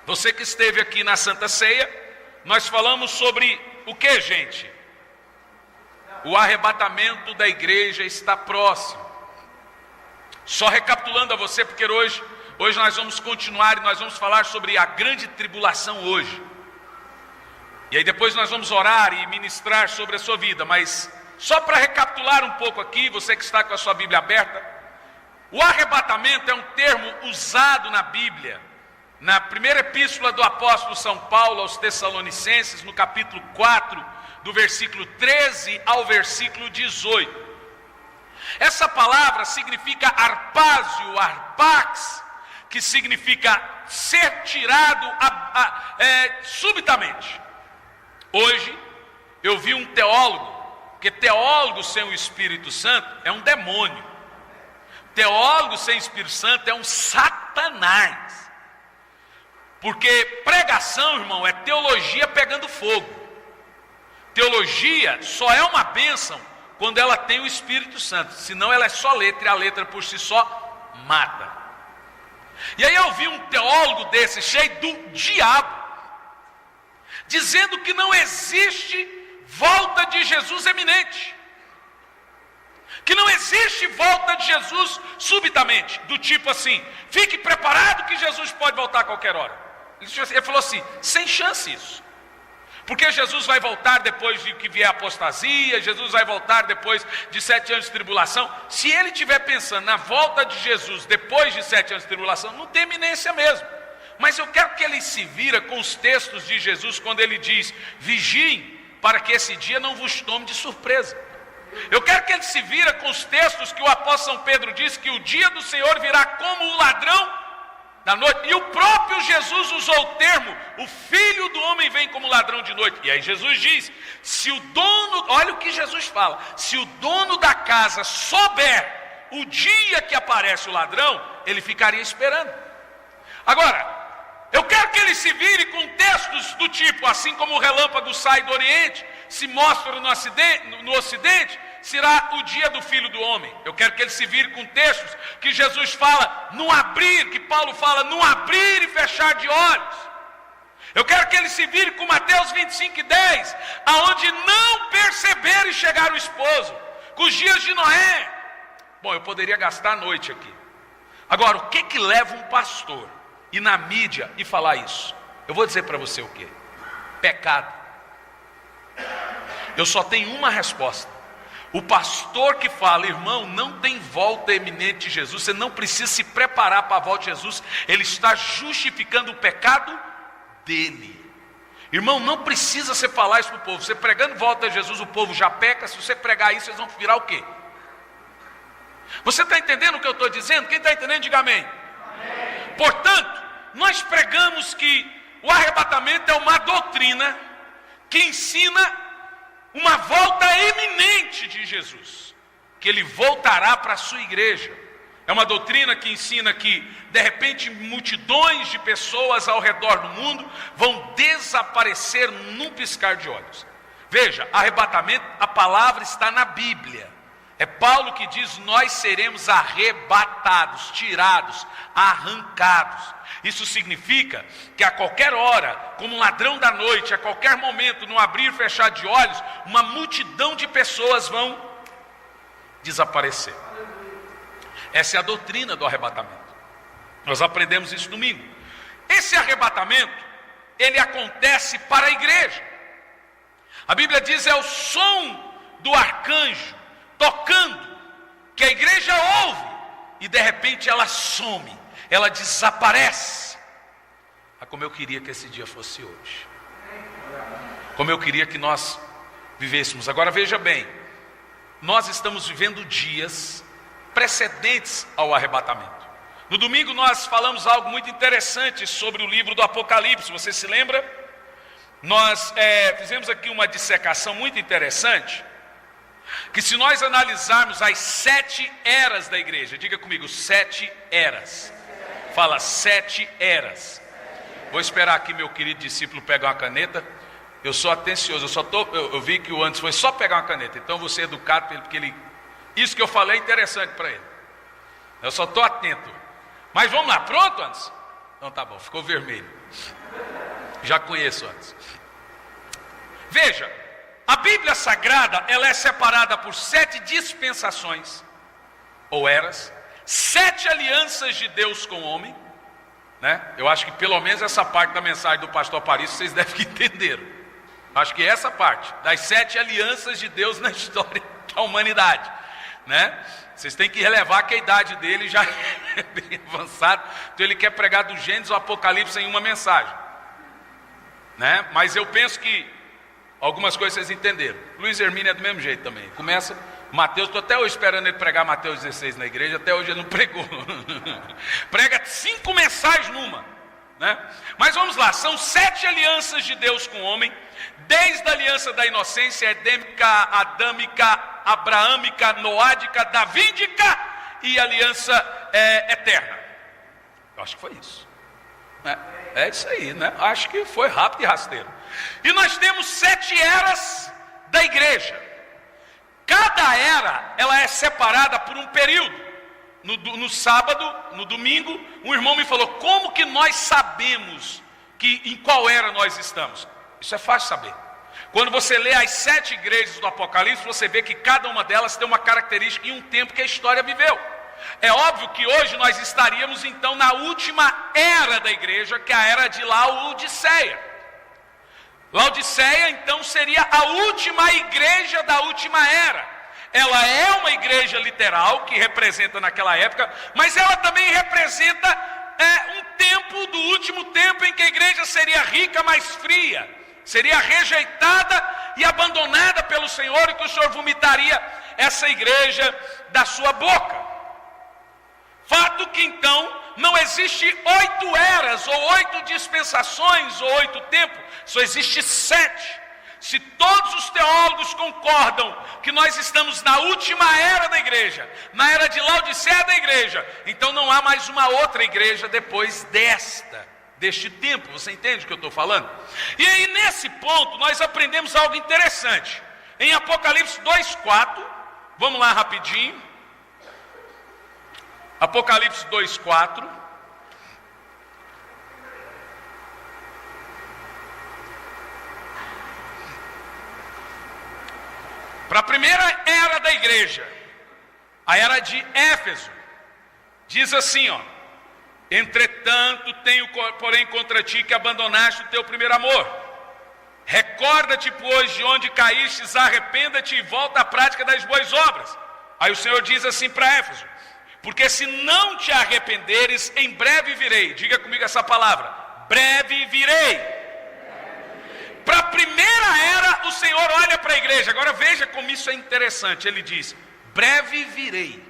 Você que esteve aqui na Santa Ceia, nós falamos sobre o que, gente? O arrebatamento da igreja está próximo. Só recapitulando a você, porque hoje nós vamos continuar e nós vamos falar sobre a grande tribulação hoje. E aí depois nós vamos orar e ministrar sobre a sua vida, mas só para recapitular um pouco aqui, você que está com a sua Bíblia aberta, o arrebatamento é um termo usado na Bíblia, na primeira epístola do apóstolo São Paulo aos Tessalonicenses, no capítulo 4, do versículo 13 ao versículo 18. Essa palavra significa arpásio, arpax, que significa ser tirado subitamente. Hoje eu vi um teólogo, porque teólogo sem o Espírito Santo é um demônio. Teólogo sem Espírito Santo é um satanás. Porque pregação, irmão, é teologia pegando fogo. Teologia só é uma bênção quando ela tem o Espírito Santo. Senão ela é só letra, e a letra por si só mata. E aí eu vi um teólogo desse, cheio do diabo, dizendo que não existe volta de Jesus eminente. Que não existe volta de Jesus subitamente, do tipo assim, fique preparado que Jesus pode voltar a qualquer hora. Ele falou assim, sem chance isso. Porque Jesus vai voltar depois de que vier a apostasia, Jesus vai voltar depois de 7 anos de tribulação. Se ele estiver pensando na volta de Jesus depois de 7 anos de tribulação, não tem eminência mesmo. Mas eu quero que ele se vira com os textos de Jesus quando ele diz, vigiem para que esse dia não vos tome de surpresa. Eu quero que ele se vira com os textos que o apóstolo São Pedro diz que o dia do Senhor virá como o ladrão da noite. E o próprio Jesus usou o termo, o Filho do Homem vem como ladrão de noite. E aí Jesus diz, se o dono, olha o que Jesus fala, se o dono da casa souber o dia que aparece o ladrão, ele ficaria esperando. Agora, eu quero que ele se vire com textos do tipo, assim como o relâmpago sai do Oriente, se mostra no Ocidente, será o dia do Filho do Homem. Eu quero que ele se vire com textos que Jesus fala, no abrir, que Paulo fala, no abrir e fechar de olhos. Eu quero que ele se vire com Mateus 25:10, aonde não perceber e chegar o esposo, com os dias de Noé. Bom, eu poderia gastar a noite aqui. Agora, o que leva um pastor ir na mídia e falar isso? Eu vou dizer para você o que? Pecado. Eu só tenho uma resposta. O pastor que fala, irmão, não tem volta eminente de Jesus, você não precisa se preparar para a volta de Jesus, ele está justificando o pecado dele. Irmão, não precisa você falar isso para o povo. Você pregando volta de Jesus, o povo já peca. Se você pregar isso, eles vão virar o quê? Você está entendendo o que eu estou dizendo? Quem está entendendo, diga amém. Amém. Portanto, nós pregamos que o arrebatamento é uma doutrina que ensina uma volta eminente de Jesus, que ele voltará para a sua igreja. É uma doutrina que ensina que, de repente, multidões de pessoas ao redor do mundo vão desaparecer num piscar de olhos. Veja, arrebatamento, a palavra está na Bíblia. É Paulo que diz, nós seremos arrebatados, tirados, arrancados. Isso significa que a qualquer hora, como um ladrão da noite, a qualquer momento, no abrir e fechar de olhos, uma multidão de pessoas vão desaparecer. Essa é a doutrina do arrebatamento. Nós aprendemos isso domingo. Esse arrebatamento, ele acontece para a igreja. A Bíblia diz, é o som do arcanjo tocando, que a igreja ouve, e de repente ela some, ela desaparece. Como eu queria que esse dia fosse hoje, como eu queria que nós vivêssemos. Agora veja bem, nós estamos vivendo dias precedentes ao arrebatamento. No domingo nós falamos algo muito interessante sobre o livro do Apocalipse, você se lembra? Nós fizemos aqui uma dissecação muito interessante, que se nós analisarmos as 7 eras da igreja, diga comigo, 7 eras. Fala, 7 eras. Vou esperar aqui meu querido discípulo pegar uma caneta. Eu sou atencioso, eu vi que o antes foi só pegar uma caneta. Então eu vou ser educado para ele, porque isso que eu falei é interessante para ele. Eu só estou atento. Mas vamos lá, pronto antes? Então tá bom, ficou vermelho. Já conheço antes. Veja, a Bíblia Sagrada, ela é separada por 7 dispensações, ou eras, 7 alianças de Deus com o homem, né? Eu acho que pelo menos essa parte da mensagem do pastor Aparício vocês devem entender. Acho que essa parte, das 7 alianças de Deus na história da humanidade, né? Vocês têm que relevar que a idade dele já é bem avançada, então ele quer pregar do Gênesis ao Apocalipse em uma mensagem, né? Mas eu penso que algumas coisas vocês entenderam. Luiz Hermínio é do mesmo jeito também. Começa Mateus, estou até hoje esperando ele pregar Mateus 16 na igreja, até hoje ele não pregou. Prega 5 mensagens numa, né? Mas vamos lá, são 7 alianças de Deus com o homem, desde a aliança da inocência, edêmica, adâmica, abraâmica, noádica, davídica e aliança eterna. Eu acho que foi isso. É isso aí, né? Acho que foi rápido e rasteiro. E nós temos 7 eras da igreja. Cada era, ela é separada por um período. No sábado, no domingo, um irmão me falou: como que nós sabemos em qual era nós estamos? Isso é fácil saber. Quando você lê as 7 igrejas do Apocalipse, você vê que cada uma delas tem uma característica e um tempo que a história viveu. É óbvio que hoje nós estaríamos então na última era da igreja, que é a era de Laodiceia. Laodiceia então seria a última igreja da última era. Ela é uma igreja literal que representa naquela época, mas ela também representa um tempo do último tempo em que a igreja seria rica, mas fria, seria rejeitada e abandonada pelo Senhor, e que o Senhor vomitaria essa igreja da sua boca. Fato que então não existe 8 eras, ou 8 dispensações, ou 8 tempos, só existe 7. Se todos os teólogos concordam que nós estamos na última era da igreja, na era de Laodiceia da igreja, então não há mais uma outra igreja depois deste tempo. Você entende o que eu estou falando? E aí nesse ponto nós aprendemos algo interessante. Em Apocalipse 2:4, vamos lá rapidinho. Apocalipse 2:4. Para a primeira era da igreja, a era de Éfeso, diz assim, ó: entretanto tenho porém contra ti que abandonaste o teu primeiro amor. Recorda-te, pois, de onde caístes, arrependa-te e volta à prática das boas obras. Aí o Senhor diz assim para Éfeso: porque se não te arrependeres, em breve virei. Diga comigo essa palavra: breve virei. Para a primeira era, o Senhor olha para a igreja. Agora veja como isso é interessante. Ele diz: breve virei.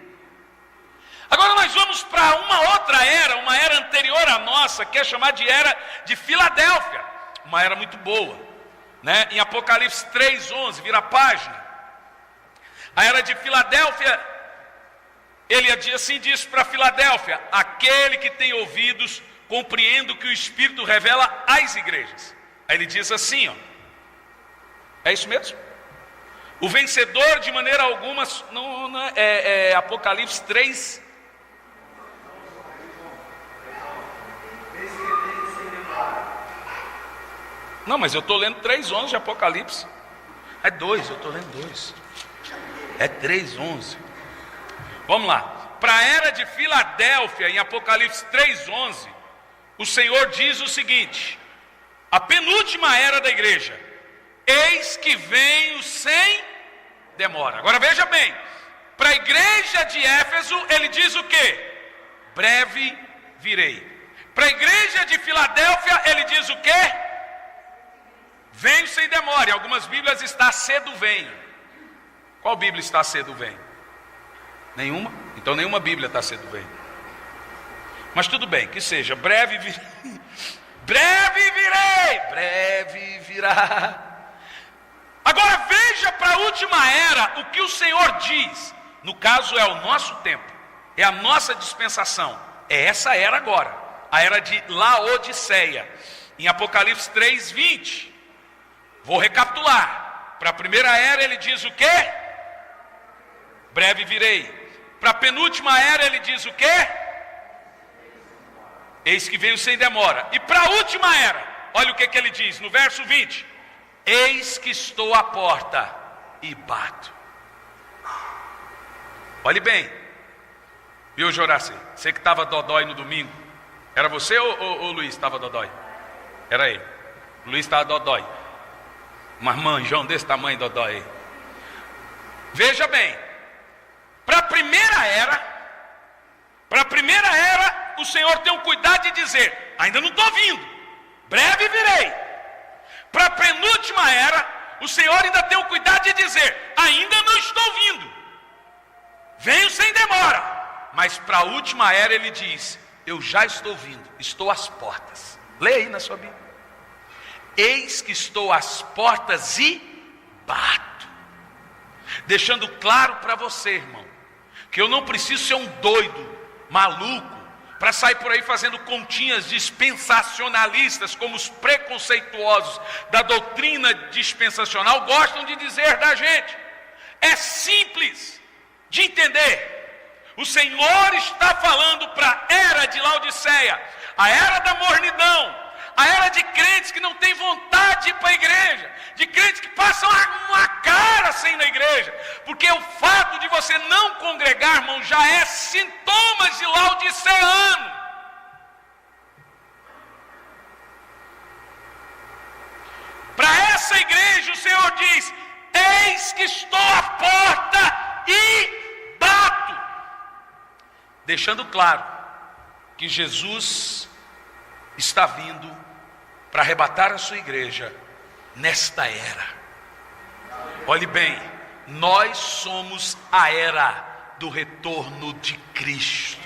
Agora nós vamos para uma outra era, uma era anterior à nossa, que é chamada de era de Filadélfia. Uma era muito boa, né? Em Apocalipse 3:11, vira a página. A era de Filadélfia, ele assim diz para Filadélfia: aquele que tem ouvidos, compreenda o que o Espírito revela às igrejas. Aí ele diz assim, ó, é isso mesmo? O vencedor de maneira alguma, Apocalipse 3. Não, mas eu estou lendo 3:11 de Apocalipse. É 2, eu estou lendo 2. É 3:11. Vamos lá. Para a era de Filadélfia, em Apocalipse 3:11, o Senhor diz o seguinte: a penúltima era da igreja: eis que venho sem demora. Agora veja bem, para a igreja de Éfeso ele diz o quê? Breve virei. Para a igreja de Filadélfia ele diz o quê? Venho sem demora. Em algumas bíblias está cedo venho. Qual bíblia está cedo venho? Nenhuma? Então nenhuma bíblia está cedo venho. Mas tudo bem, que seja breve virei. Breve virei, breve virá. Agora veja para a última era o que o Senhor diz. No caso é o nosso tempo, é a nossa dispensação, é essa era agora, a era de Laodiceia. Em Apocalipse 3:20, vou recapitular. Para a primeira era ele diz o quê? Breve virei. Para a penúltima era ele diz o quê? eis que venho sem demora. E para a última era, olha o que ele diz no verso 20: eis que estou à porta e bato. Olhe bem, viu, Joraci? Você que estava dodói no domingo, era você ou o Luiz estava dodói? Era ele. O Luiz estava dodói. Mas manjão desse tamanho dodói aí. Veja bem, para a primeira era, o Senhor tem um cuidado de dizer: ainda não estou vindo, breve virei. Para a penúltima era, o Senhor ainda tem o cuidado de dizer: ainda não estou vindo, venho sem demora. Mas para a última era ele diz: eu já estou vindo, estou às portas. Leia aí na sua Bíblia: eis que estou às portas e bato. Deixando claro para você, irmão, que eu não preciso ser um doido, maluco, para sair por aí fazendo continhas dispensacionalistas, como os preconceituosos da doutrina dispensacional gostam de dizer da gente. É simples de entender. O Senhor está falando para a era de Laodiceia, a era da mornidão, a era de crentes que não têm vontade de ir para a igreja, de crentes que passam uma cara sem ir na igreja, porque o fato de você não congregar, irmão, já é sintomas de laodiceano. Para essa igreja o Senhor diz: eis que estou à porta e bato. Deixando claro que Jesus está vindo para arrebatar a sua igreja nesta era. Olhe bem, nós somos a era do retorno de Cristo.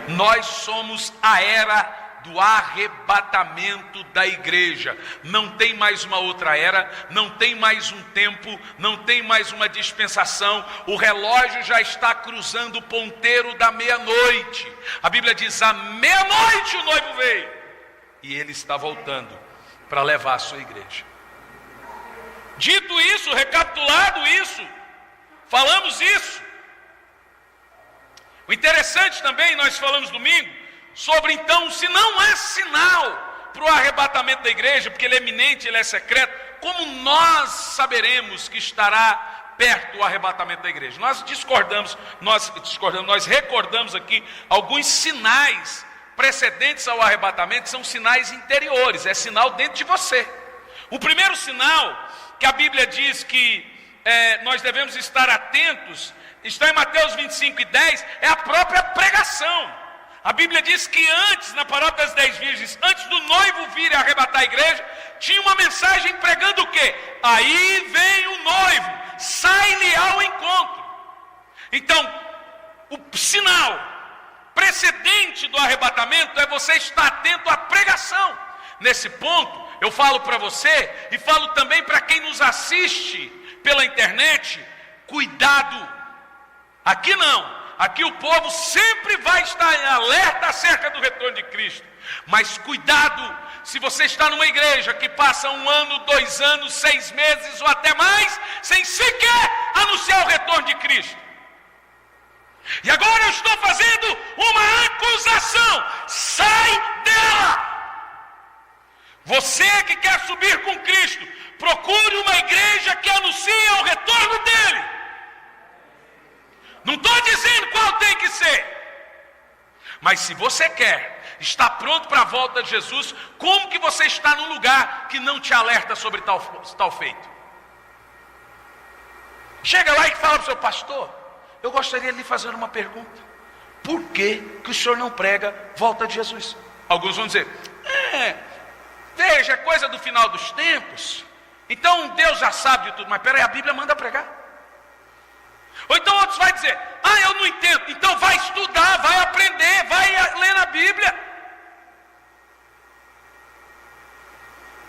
Nós somos a era do arrebatamento da igreja. Não tem mais uma outra era, não tem mais um tempo, não tem mais uma dispensação. O relógio já está cruzando o ponteiro da meia-noite. A Bíblia diz: à meia-noite o noivo veio, e ele está voltando para levar a sua igreja. Dito isso, recapitulado isso, falamos isso. O interessante também, nós falamos domingo sobre, então, se não é sinal para o arrebatamento da igreja, porque ele é iminente, ele é secreto, como nós saberemos que estará perto do arrebatamento da igreja? Nós recordamos aqui alguns sinais precedentes ao arrebatamento, são sinais interiores, é sinal dentro de você. O primeiro sinal que a Bíblia diz que nós devemos estar atentos, está em Mateus 25:10, é a própria pregação. A Bíblia diz que antes, na parábola das 10 virgens, antes do noivo vir arrebatar a igreja, tinha uma mensagem pregando o quê? Aí vem o noivo, sai-lhe ao encontro. Então, o sinal precedente do arrebatamento é você estar atento à pregação. Nesse ponto, eu falo para você e falo também para quem nos assiste pela internet: cuidado. Aqui não. Aqui o povo sempre vai estar em alerta acerca do retorno de Cristo. Mas cuidado, se você está numa igreja que passa 1 ano, 2 anos, 6 meses ou até mais, sem sequer anunciar o retorno de Cristo. E agora eu estou fazendo uma acusação: sai dela! Você que quer subir com Cristo, procure uma igreja que anuncia o retorno dele. Não estou dizendo qual tem que ser, mas se você quer estar pronto para a volta de Jesus, como que você está num lugar que não te alerta sobre tal feito? Chega lá e fala para o seu pastor: eu gostaria de lhe fazer uma pergunta. Por que o senhor não prega volta de Jesus? Alguns vão dizer: veja, é coisa do final dos tempos, então Deus já sabe de tudo. Mas peraí, a Bíblia manda pregar. Ou então outros vão dizer: eu não entendo. Então vai estudar, vai aprender, vai ler na Bíblia.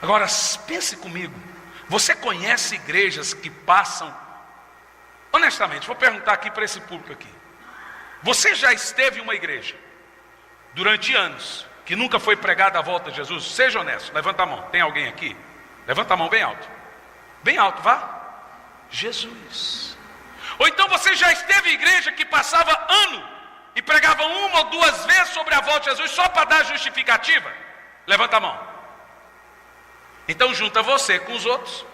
Agora pense comigo, você conhece igrejas que passam, honestamente, vou perguntar aqui para esse público aqui: você já esteve em uma igreja durante anos que nunca foi pregada a volta de Jesus? Seja honesto, levanta a mão. Tem alguém aqui? Levanta a mão bem alto. Bem alto, vá. Jesus. Ou então você já esteve em igreja que passava ano e pregavam uma ou duas vezes sobre a volta de Jesus só para dar justificativa? Levanta a mão. Então junta você com os outros.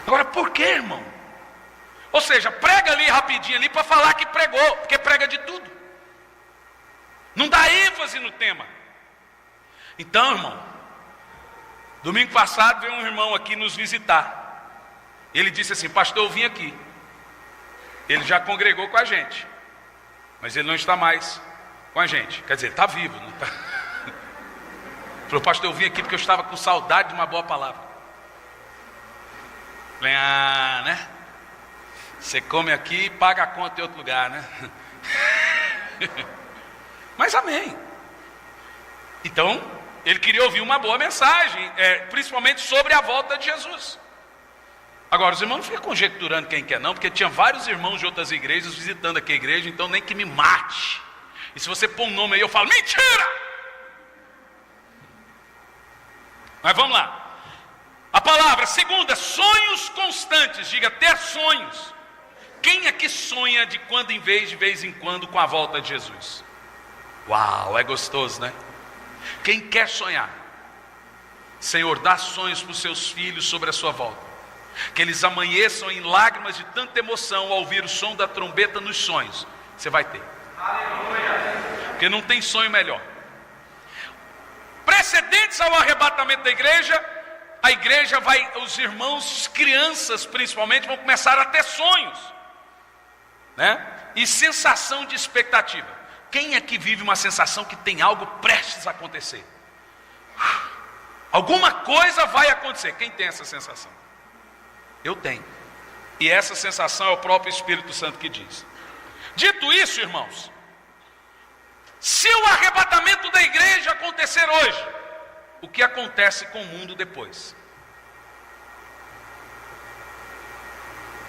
Agora, por que, irmão? Ou seja, prega ali rapidinho ali para falar que pregou, porque prega de tudo. Não dá ênfase no tema. Então, irmão, domingo passado veio um irmão aqui nos visitar. Ele disse assim: pastor, eu vim aqui. Ele já congregou com a gente, mas ele não está mais com a gente. Quer dizer, ele está vivo, não está? Falou: pastor, eu vim aqui porque eu estava com saudade de uma boa palavra. Falei: né? Você come aqui e paga a conta em outro lugar, né? Mas amém. Então, ele queria ouvir uma boa mensagem, principalmente sobre a volta de Jesus. Agora, os irmãos não ficam conjecturando quem quer não, porque tinha vários irmãos de outras igrejas visitando aqui a igreja, então nem que me mate. E se você pôr um nome aí, eu falo: mentira! Mas vamos lá. A palavra segunda, sonhos constantes. Diga: ter sonhos. Quem aqui sonha de vez em quando com a volta de Jesus? Uau, é gostoso, né? Quem quer sonhar? Senhor, dá sonhos para os seus filhos sobre a sua volta. Que eles amanheçam em lágrimas de tanta emoção ao ouvir o som da trombeta nos sonhos. Você vai ter. Aleluia. Porque não tem sonho melhor. Precedentes ao arrebatamento da igreja, a igreja vai, os irmãos, crianças principalmente, vão começar a ter sonhos, né? E sensação de expectativa. Quem é que vive uma sensação que tem algo prestes a acontecer? Alguma coisa vai acontecer. Quem tem essa sensação? Eu tenho. E essa sensação é o próprio Espírito Santo que diz. Dito isso, irmãos, se o arrebatamento da igreja acontecer hoje, o que acontece com o mundo depois?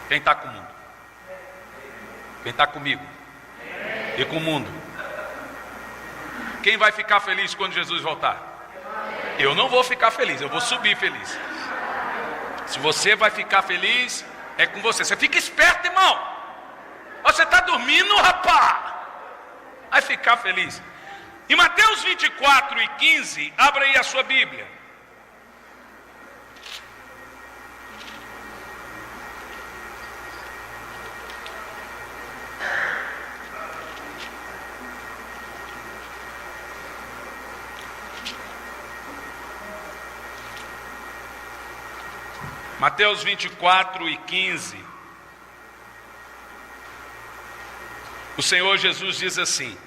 Quem está com o mundo? Quem está comigo? E com o mundo? Quem vai ficar feliz quando Jesus voltar? Eu não vou ficar feliz, eu vou subir feliz. Se você vai ficar feliz, é com você. Você fica esperto, irmão. Você está dormindo, rapaz. Vai ficar feliz. Em Mateus 24 e 15, abra aí a sua Bíblia. Mateus 24 e 15. O Senhor Jesus diz assim: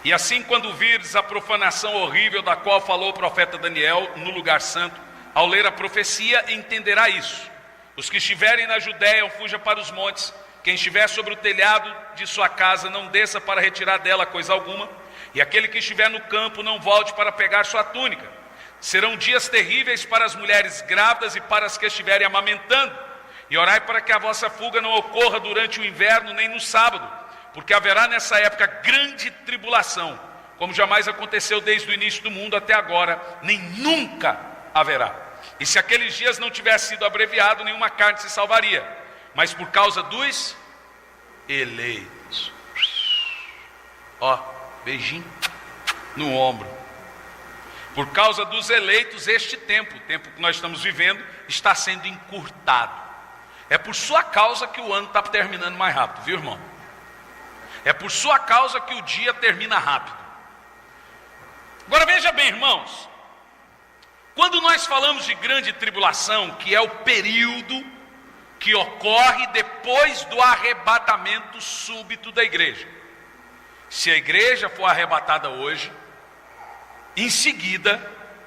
e assim, quando vires a profanação horrível da qual falou o profeta Daniel no lugar santo, ao ler a profecia, entenderá isso. Os que estiverem na Judéia, fuja para os montes. Quem estiver sobre o telhado de sua casa, não desça para retirar dela coisa alguma. E aquele que estiver no campo, não volte para pegar sua túnica. Serão dias terríveis para as mulheres grávidas e para as que estiverem amamentando. E orai para que a vossa fuga não ocorra durante o inverno, nem no sábado, porque haverá nessa época grande tribulação, como jamais aconteceu desde o início do mundo até agora, nem nunca haverá. E se aqueles dias não tivesse sido abreviado, nenhuma carne se salvaria, mas por causa dos eleitos. Ó, beijinho no ombro. Por causa dos eleitos, este tempo, o tempo que nós estamos vivendo, está sendo encurtado. É por sua causa que o ano está terminando mais rápido, viu, irmão? É por sua causa que o dia termina rápido. Agora veja bem, irmãos, quando nós falamos de grande tribulação, que é o período que ocorre depois do arrebatamento súbito da igreja. Se a igreja for arrebatada hoje, em seguida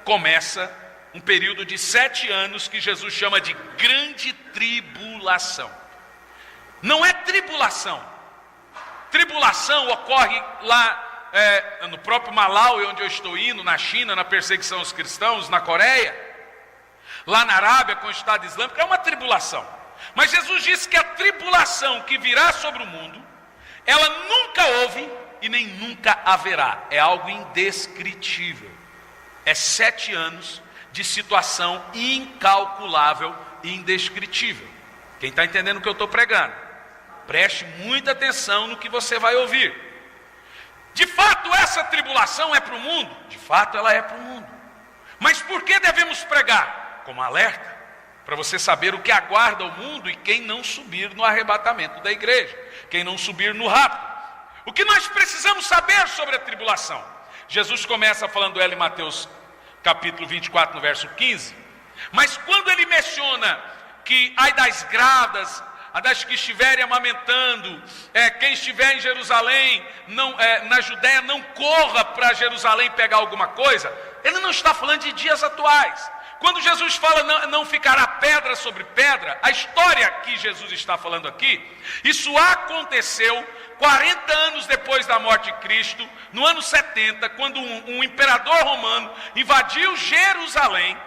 começa um período de 7 anos que Jesus chama de grande tribulação. Não é tribulação. Tribulação ocorre lá no próprio Malawi, onde eu estou indo, na China, na perseguição aos cristãos, na Coreia, lá na Arábia com o Estado Islâmico, é uma tribulação. Mas Jesus disse que a tribulação que virá sobre o mundo, ela nunca houve e nem nunca haverá. É algo indescritível. É 7 anos de situação incalculável e indescritível. Quem está entendendo o que eu estou pregando? Preste muita atenção no que você vai ouvir. De fato, essa tribulação é para o mundo? De fato, ela é para o mundo. Mas por que devemos pregar? Como alerta, para você saber o que aguarda o mundo e quem não subir no arrebatamento da igreja, quem não subir no rapto. O que nós precisamos saber sobre a tribulação? Jesus começa falando ela em Mateus capítulo 24, no verso 15. Mas quando ele menciona que ai das grávidas, a das que estiverem amamentando, quem estiver em Jerusalém, na Judéia, não corra para Jerusalém pegar alguma coisa, ele não está falando de dias atuais. Quando Jesus fala não ficará pedra sobre pedra, a história que Jesus está falando aqui, isso aconteceu 40 anos depois da morte de Cristo, no ano 70, quando um imperador romano invadiu Jerusalém,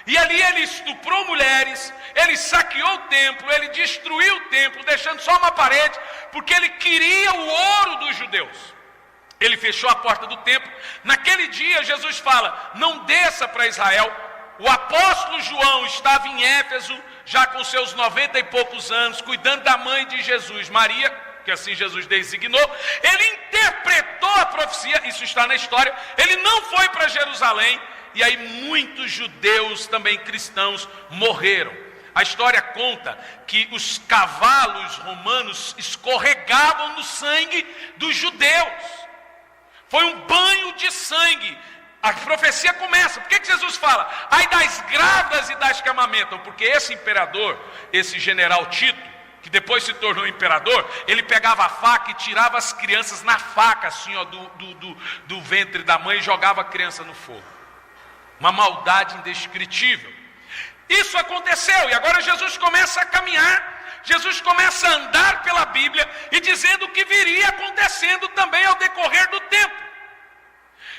e ali ele estuprou mulheres, ele saqueou o templo, ele destruiu o templo, deixando só uma parede, porque ele queria o ouro dos judeus. Ele fechou a porta do templo. Naquele dia Jesus fala, não desça para Israel. O apóstolo João estava em Éfeso, já com seus 90 e poucos anos, cuidando da mãe de Jesus, Maria, que assim Jesus designou. Ele interpretou a profecia, isso está na história. Ele não foi para Jerusalém, e aí muitos judeus, também cristãos, morreram. A história conta que os cavalos romanos escorregavam no sangue dos judeus. Foi um banho de sangue. A profecia começa. Por que Jesus fala? Ai das grávidas e das que amamentam. Porque esse imperador, esse general Tito, que depois se tornou imperador, ele pegava a faca e tirava as crianças na faca, assim, ó, do ventre da mãe, e jogava a criança no fogo. Uma maldade indescritível. Isso aconteceu, e agora Jesus começa a caminhar, Jesus começa a andar pela Bíblia, e dizendo o que viria acontecendo também ao decorrer do tempo.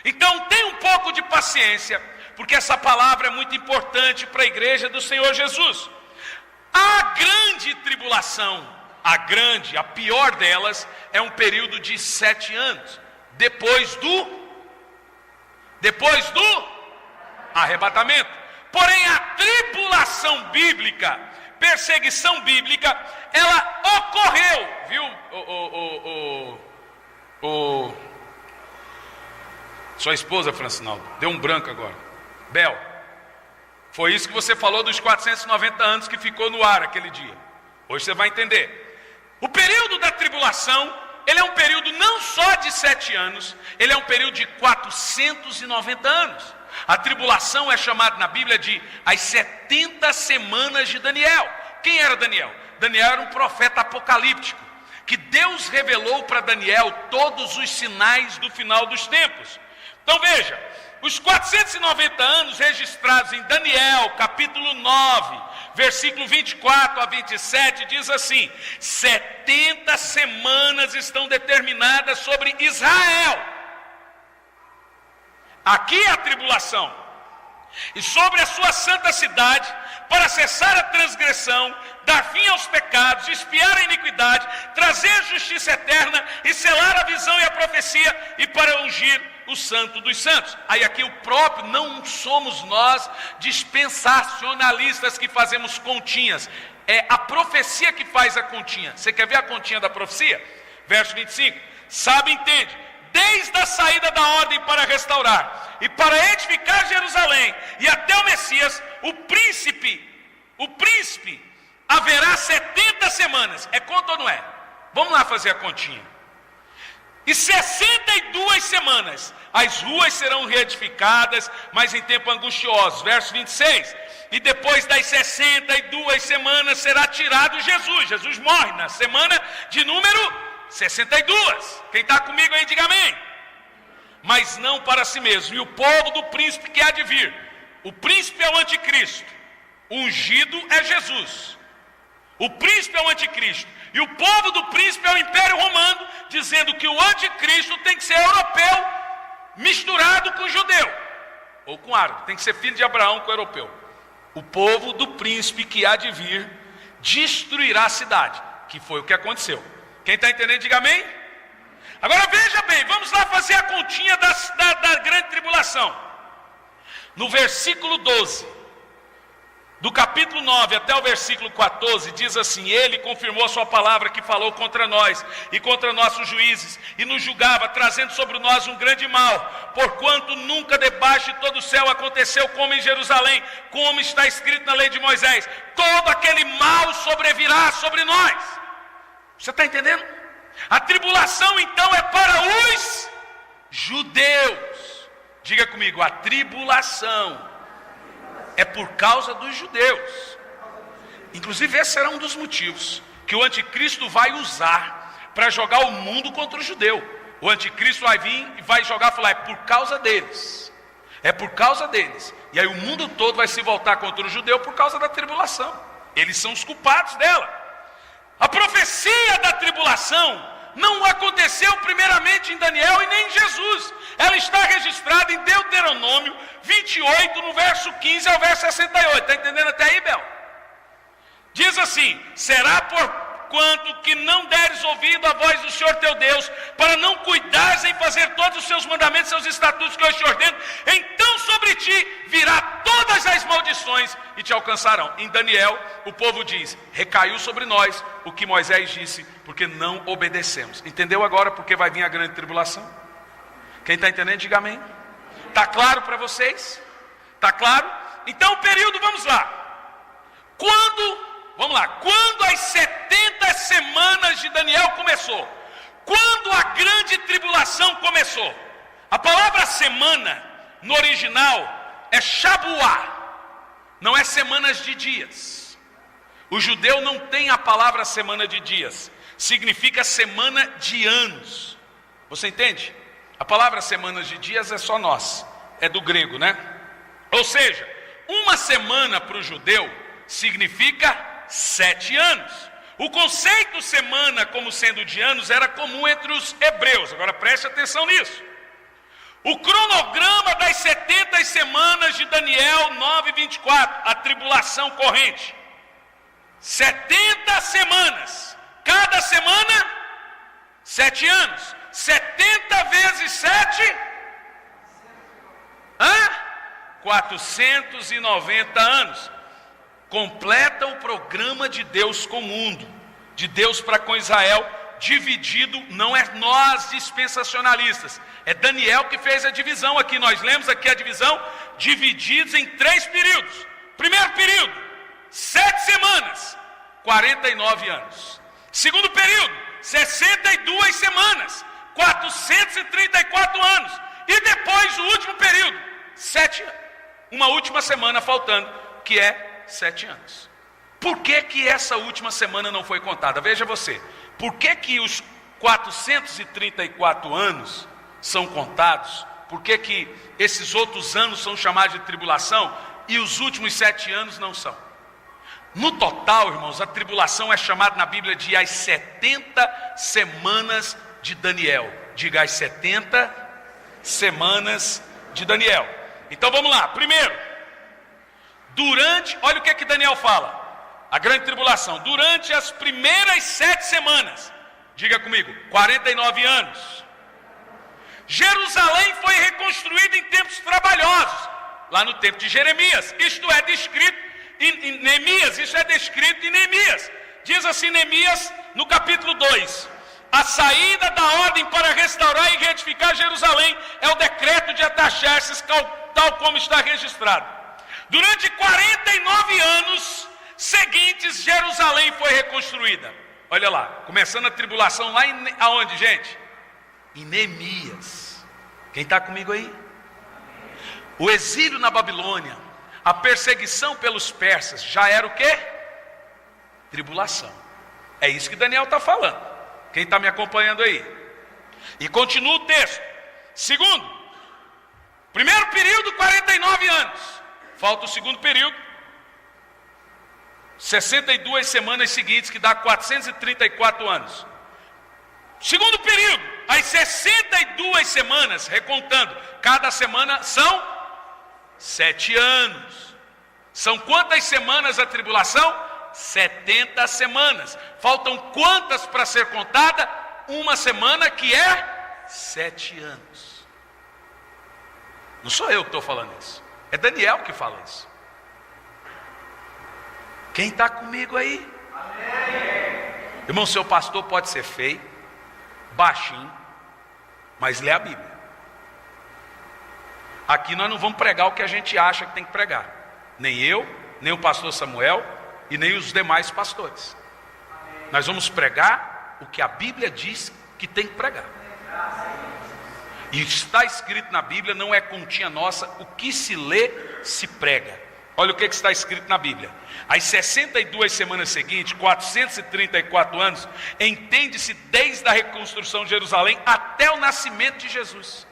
Então tenha um pouco de paciência, porque essa palavra é muito importante para a igreja do Senhor Jesus. A grande tribulação, a pior delas, é um período de 7 anos, depois do arrebatamento. Porém, a tribulação bíblica, perseguição bíblica, ela ocorreu, viu? Sua esposa, Francinaldo, deu um branco agora. Bel, foi isso que você falou dos 490 anos que ficou no ar aquele dia. Hoje você vai entender. O período da tribulação, ele é um período não só de 7 anos, ele é um período de 490 anos. A tribulação é chamada na Bíblia de as 70 semanas de Daniel. Quem era Daniel? Daniel era um profeta apocalíptico, que Deus revelou para Daniel todos os sinais do final dos tempos. Então veja, os 490 anos registrados em Daniel, capítulo 9, versículo 24 a 27, diz assim: 70 semanas estão determinadas sobre Israel. Aqui é a tribulação, e sobre a sua santa cidade, para cessar a transgressão, dar fim aos pecados, expiar a iniquidade, trazer justiça eterna e selar a visão e a profecia, e para ungir o santo dos santos. Aí aqui o próprio, não somos nós dispensacionalistas que fazemos continhas, é a profecia que faz a continha. Você quer ver a continha da profecia? Verso 25, sabe, entende, desde a saída da ordem para restaurar e para edificar Jerusalém e até o Messias, o príncipe haverá 70 semanas. É conta ou não é? Vamos lá fazer a continha. E 62 semanas as ruas serão reedificadas, mas em tempo angustioso. Verso 26. E depois das 62 semanas será tirado Jesus. Jesus morre na semana de número 62. Quem está comigo aí, diga amém. Mas não para si mesmo. E o povo do príncipe que há de vir. O príncipe é o anticristo. O ungido é Jesus. O príncipe é o anticristo. E o povo do príncipe é o império romano, dizendo que o anticristo tem que ser europeu, misturado com judeu. Ou com árabe. Tem que ser filho de Abraão com europeu. O povo do príncipe que há de vir destruirá a cidade. Que foi o que aconteceu. Quem está entendendo, diga amém. Agora veja bem, vamos lá fazer a continha da grande tribulação. No versículo 12, do capítulo 9 até o versículo 14, diz assim: ele confirmou a sua palavra que falou contra nós e contra nossos juízes, e nos julgava, trazendo sobre nós um grande mal, porquanto nunca debaixo de todo o céu aconteceu como em Jerusalém, como está escrito na lei de Moisés: todo aquele mal sobrevirá sobre nós. Você está entendendo? A tribulação então é para os judeus. Diga comigo: a tribulação é por causa dos judeus. Inclusive esse será um dos motivos que o anticristo vai usar para jogar o mundo contra o judeu. O anticristo vai vir e vai jogar e falar: é por causa deles, é por causa deles. E aí o mundo todo vai se voltar contra o judeu por causa da tribulação. Eles são os culpados dela. A profecia da tribulação não aconteceu primeiramente em Daniel e nem em Jesus. Ela está registrada em Deuteronômio 28, no verso 15 ao verso 68. Está entendendo até aí, Bel? Diz assim: será porquanto que não deres ouvido à voz do Senhor teu Deus, para não cuidares em fazer todos os seus mandamentos, seus estatutos que eu te ordeno, então sobre ti virá todas as maldições e te alcançarão. Em Daniel, o povo diz: recaiu sobre nós o que Moisés disse, porque não obedecemos. Entendeu agora porque vai vir a grande tribulação? Quem está entendendo, diga amém. Está claro para vocês? Está claro? Então o período, vamos lá. Quando as 70 semanas de Daniel começou? Quando a grande tribulação começou? A palavra semana, no original, é Shabuá. Não é semanas de dias. O judeu não tem a palavra semana de dias. Significa semana de anos. Você entende? A palavra semanas de dias é só nós. É do grego, né? Ou seja, uma semana para o judeu significa 7 anos. O conceito semana como sendo de anos era comum entre os hebreus. Agora preste atenção nisso. O cronograma das 70 semanas de Daniel 9:24, a tribulação corrente. 70 semanas. Cada semana, 7 anos. 70 vezes 7? 490 anos. Completa o programa de Deus com o mundo, de Deus para com Israel, dividido. Não é nós dispensacionalistas, é Daniel que fez a divisão aqui. Nós lemos aqui a divisão, divididos em 3 períodos. Primeiro período, 7 semanas, 49 anos. Segundo período, 62 semanas, 434 anos. E depois o último período, 7 anos. Uma última semana faltando, que é 7 anos. Por que que essa última semana não foi contada? Veja você, por que que os 434 anos são contados? Por que que esses outros anos são chamados de tribulação e os últimos 7 anos não são? No total, irmãos, a tribulação é chamada na Bíblia de as 70 semanas de Daniel. Diga, as 70 semanas de Daniel. Então vamos lá. Primeiro, olha o que que Daniel fala. A grande tribulação, durante as primeiras 7 semanas, diga comigo, 49 anos. Jerusalém foi reconstruída em tempos trabalhosos, lá no tempo de Jeremias. Isto é descrito em Neemias, isso é descrito em Neemias. Diz assim Neemias no capítulo 2: a saída da ordem para restaurar e reedificar Jerusalém é o decreto de Artaxerxes, tal como está registrado. Durante 49 anos seguintes, Jerusalém foi reconstruída. Olha lá, começando a tribulação lá aonde, gente? Em Neemias. Quem está comigo aí? O exílio na Babilônia, a perseguição pelos persas, já era o quê? Tribulação. É isso que Daniel está falando. Quem está me acompanhando aí? E continua o texto. Segundo, primeiro período, 49 anos. Falta o segundo período, 62 semanas seguintes, que dá 434 anos. Segundo período, as 62 semanas, recontando, cada semana são 7 anos. São quantas semanas a tribulação? 70 semanas. Faltam quantas para ser contada? Uma semana, que é 7 anos. Não sou eu que estou falando isso, é Daniel que fala isso. Quem está comigo aí? Amém. Irmão, seu pastor pode ser feio, baixinho, mas lê a Bíblia. Aqui nós não vamos pregar o que a gente acha que tem que pregar. Nem eu, nem o pastor Samuel e nem os demais pastores. Nós vamos pregar o que a Bíblia diz que tem que pregar. E está escrito na Bíblia, não é continha nossa, o que se lê, se prega. Olha o que está escrito na Bíblia. As 62 semanas seguintes, 434 anos, entende-se desde a reconstrução de Jerusalém até o nascimento de Jesus.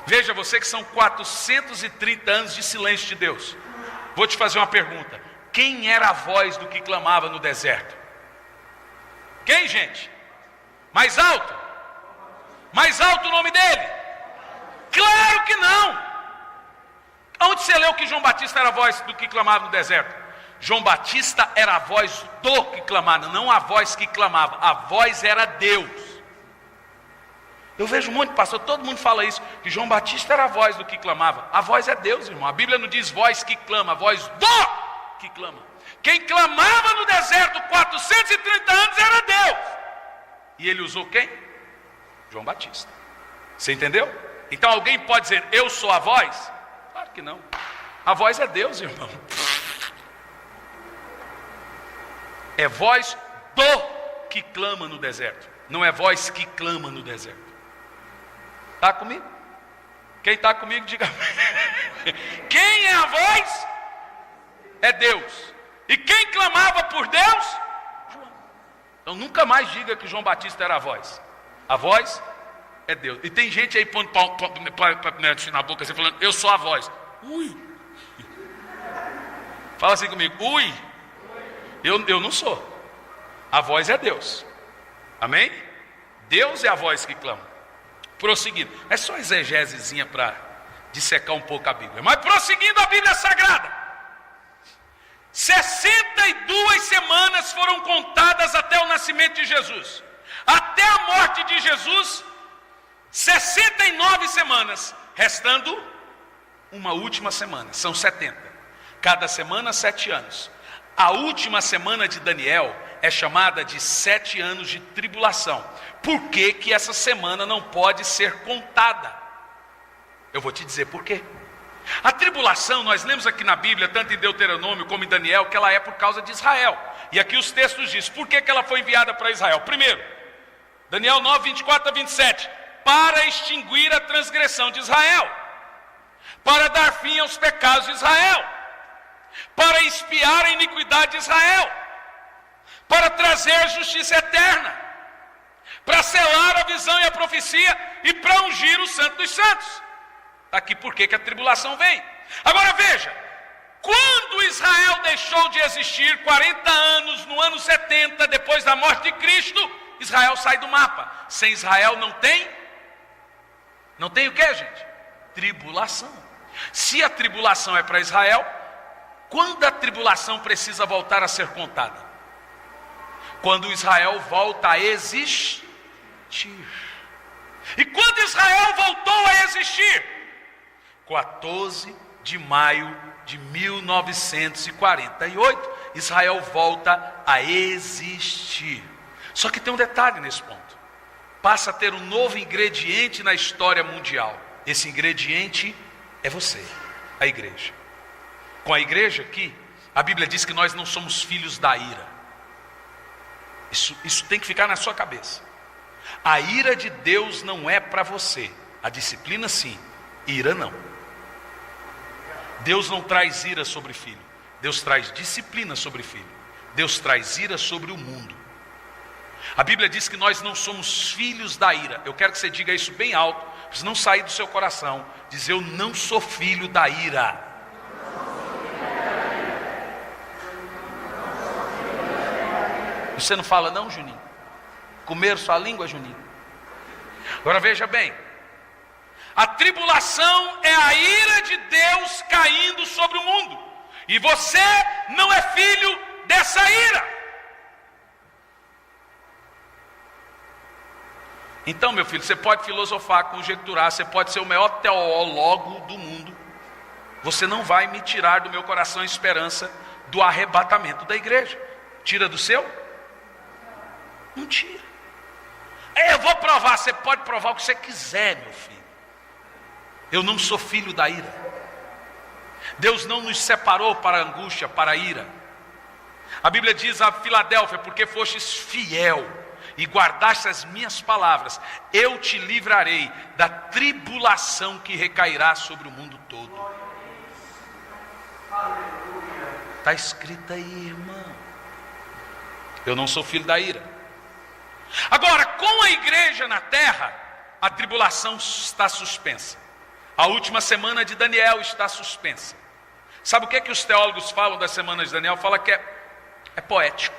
Veja você que são 430 anos de silêncio de Deus. Vou te fazer uma pergunta. Quem era a voz do que clamava no deserto? Quem, gente? Mais alto? Mais alto o nome dele? Claro que não. Onde você leu que João Batista era a voz do que clamava no deserto? João Batista era a voz do que clamava, não a voz que clamava. A voz era Deus. Eu vejo um monte de pastor, todo mundo fala isso, que João Batista era a voz do que clamava. A voz é Deus, irmão. A Bíblia não diz voz que clama, a voz do que clama. Quem clamava no deserto 430 anos era Deus. E ele usou quem? João Batista. Você entendeu? Então alguém pode dizer, eu sou a voz? Claro que não. A voz é Deus, irmão. É voz do que clama no deserto. Não é voz que clama no deserto. Está comigo? Quem está comigo, diga amém. Quem é a voz? É Deus. E quem clamava por Deus? João. Então nunca mais diga que João Batista era a voz. A voz é Deus. E tem gente aí pondo na boca assim, falando, eu sou a voz. Ui. Fala assim comigo, ui. Eu não sou. A voz é Deus. Amém? Deus é a voz que clama. Prosseguindo. É só exegesezinha para dissecar um pouco a Bíblia. Mas prosseguindo a Bíblia Sagrada. 62 semanas foram contadas até o nascimento de Jesus. Até a morte de Jesus, 69 semanas. Restando uma última semana. São 70. Cada semana 7 anos. A última semana de Daniel é chamada de 7 anos de tribulação. Por que que essa semana não pode ser contada? Eu vou te dizer por quê. A tribulação, nós lemos aqui na Bíblia, tanto em Deuteronômio como em Daniel, que ela é por causa de Israel. E aqui os textos dizem, por que que ela foi enviada para Israel? Primeiro, Daniel 9, 24 a 27. Para extinguir a transgressão de Israel. Para dar fim aos pecados de Israel. Para expiar a iniquidade de Israel. Para trazer justiça eterna. Para selar a visão e a profecia e para ungir o Santo dos Santos. Está aqui por que a tribulação vem. Agora veja, quando Israel deixou de existir, 40 anos, no ano 70, depois da morte de Cristo, Israel sai do mapa. Sem Israel não tem o que, gente? Tribulação. Se a tribulação é para Israel, quando a tribulação precisa voltar a ser contada? Quando Israel volta a existir. E quando Israel voltou a existir? 14 de maio de 1948, Israel volta a existir. Só que tem um detalhe nesse ponto. Passa a ter um novo ingrediente na história mundial. Esse ingrediente é você, a igreja. Com a igreja aqui, a Bíblia diz que nós não somos filhos da ira. Isso tem que ficar na sua cabeça. A ira de Deus não é para você. A disciplina sim, ira não. Deus não traz ira sobre filho. Deus traz disciplina sobre filho. Deus traz ira sobre o mundo. A Bíblia diz que nós não somos filhos da ira. Eu quero que você diga isso bem alto, para não sair do seu coração. Diz, eu não sou filho da ira. Você não fala não, Juninho? Comer sua língua, Juninho? Agora veja bem. A tribulação é a ira de Deus caindo sobre o mundo. E você não é filho dessa ira. Então, meu filho, você pode filosofar, conjecturar, você pode ser o maior teólogo do mundo. Você não vai me tirar do meu coração a esperança do arrebatamento da igreja. Tira do seu? Não tira. Eu vou provar, você pode provar o que você quiser, meu filho. Eu não sou filho da ira. Deus não nos separou para a angústia, para a ira. A Bíblia diz a Filadélfia: porque fostes fiel e guardaste as minhas palavras, eu te livrarei da tribulação que recairá sobre o mundo todo. Está escrito aí, irmão. Eu não sou filho da ira. Agora, com a igreja na terra, a tribulação está suspensa. A última semana de Daniel está suspensa. Sabe o que é que os teólogos falam das semanas de Daniel? Fala que é poético.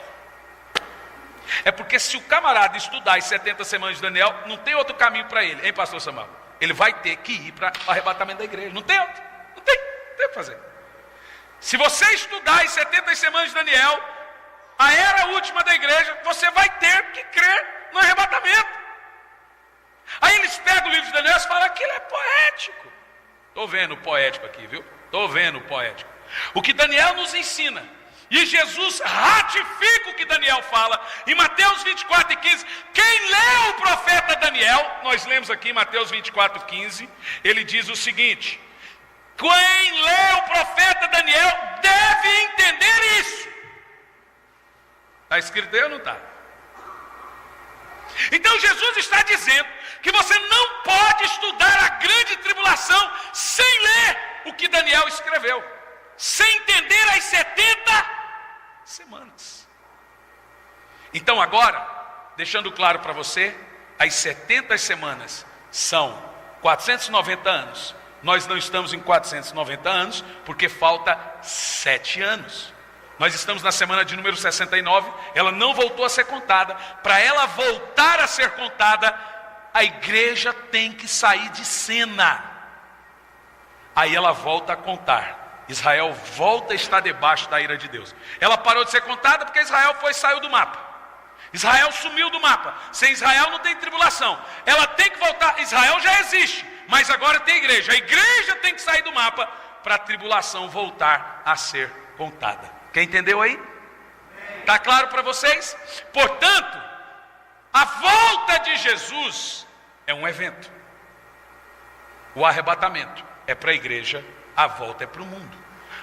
É porque se o camarada estudar as 70 semanas de Daniel, não tem outro caminho para ele, hein, pastor Samuel? Ele vai ter que ir para o arrebatamento da igreja. Não tem outro. Não tem o que fazer. Se você estudar as 70 semanas de Daniel, a era última da igreja, você vai ter que crer no arrebatamento. Aí eles pegam o livro de Daniel e falam: aquilo é poético. Estou vendo o poético aqui, viu? Estou vendo o poético. O que Daniel nos ensina, e Jesus ratifica o que Daniel fala, em Mateus 24:15. Quem lê o profeta Daniel, nós lemos aqui em Mateus 24:15, ele diz o seguinte: quem lê o profeta Daniel deve entender isso. Está escrito aí ou não está? Então Jesus está dizendo que você não pode estudar a grande tribulação sem ler o que Daniel escreveu, sem entender as 70 semanas. Então agora, deixando claro para você, as 70 semanas são 490 anos. Nós não estamos em 490 anos, porque falta 7 anos. Nós estamos na semana de número 69, ela não voltou a ser contada. Para ela voltar a ser contada, a igreja tem que sair de cena. Aí ela volta a contar. Israel volta a estar debaixo da ira de Deus. Ela parou de ser contada porque Israel saiu do mapa. Israel sumiu do mapa. Sem Israel não tem tribulação. Ela tem que voltar. Israel já existe, mas agora tem igreja. A igreja tem que sair do mapa para a tribulação voltar a ser contada. Quem entendeu aí? Está claro para vocês? Portanto, a volta de Jesus é um evento. O arrebatamento é para a igreja, a volta é para o mundo.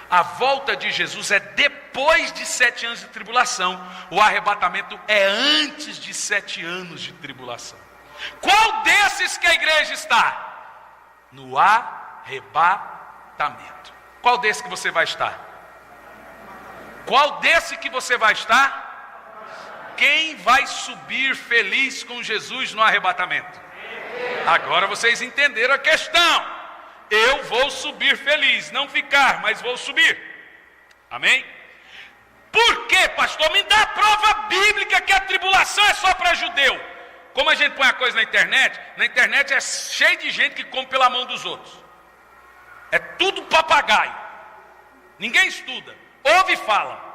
A volta de Jesus é depois de 7 anos de tribulação. O arrebatamento é antes de 7 anos de tribulação. Qual desses que a igreja está? No arrebatamento. Qual desse que você vai estar? Qual desse que você vai estar? Quem vai subir feliz com Jesus no arrebatamento? Agora vocês entenderam a questão. Eu vou subir feliz, não ficar, mas vou subir. Amém? Por quê, pastor? Me dá a prova bíblica que a tribulação é só para judeu. Como a gente põe a coisa na internet é cheio de gente que come pela mão dos outros. É tudo papagaio. Ninguém estuda. Ouve e fala.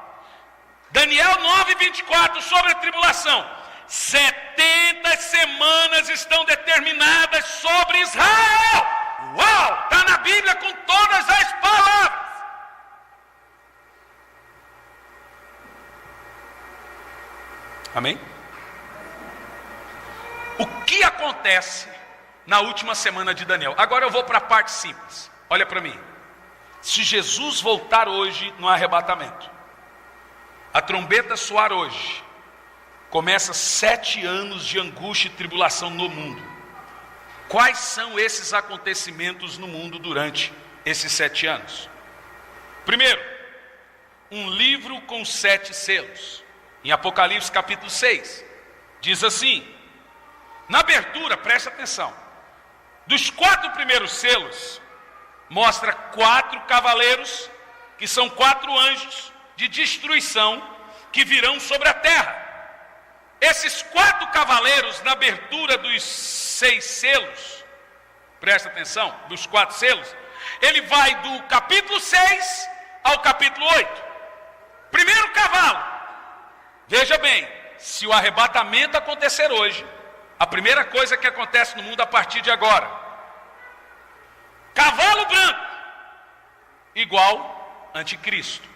Daniel 9:24 sobre a tribulação. 70 semanas estão determinadas sobre Israel. Uau! Está na Bíblia com todas as palavras. Amém? O que acontece na última semana de Daniel? Agora eu vou para a parte simples. Olha para mim. Se Jesus voltar hoje no arrebatamento, a trombeta soar hoje, começa 7 anos de angústia e tribulação no mundo. Quais são esses acontecimentos no mundo durante esses 7 anos? Primeiro, um livro com 7 selos. Em Apocalipse capítulo 6, diz assim, na abertura, presta atenção, dos 4 primeiros selos, mostra 4 cavaleiros, que são 4 anjos de destruição, que virão sobre a terra. Esses 4 cavaleiros, na abertura dos 6 selos, presta atenção, dos 4 selos, ele vai do capítulo 6 ao capítulo 8. Primeiro cavalo, veja bem, se o arrebatamento acontecer hoje, a primeira coisa que acontece no mundo a partir de agora, cavalo branco, igual anticristo.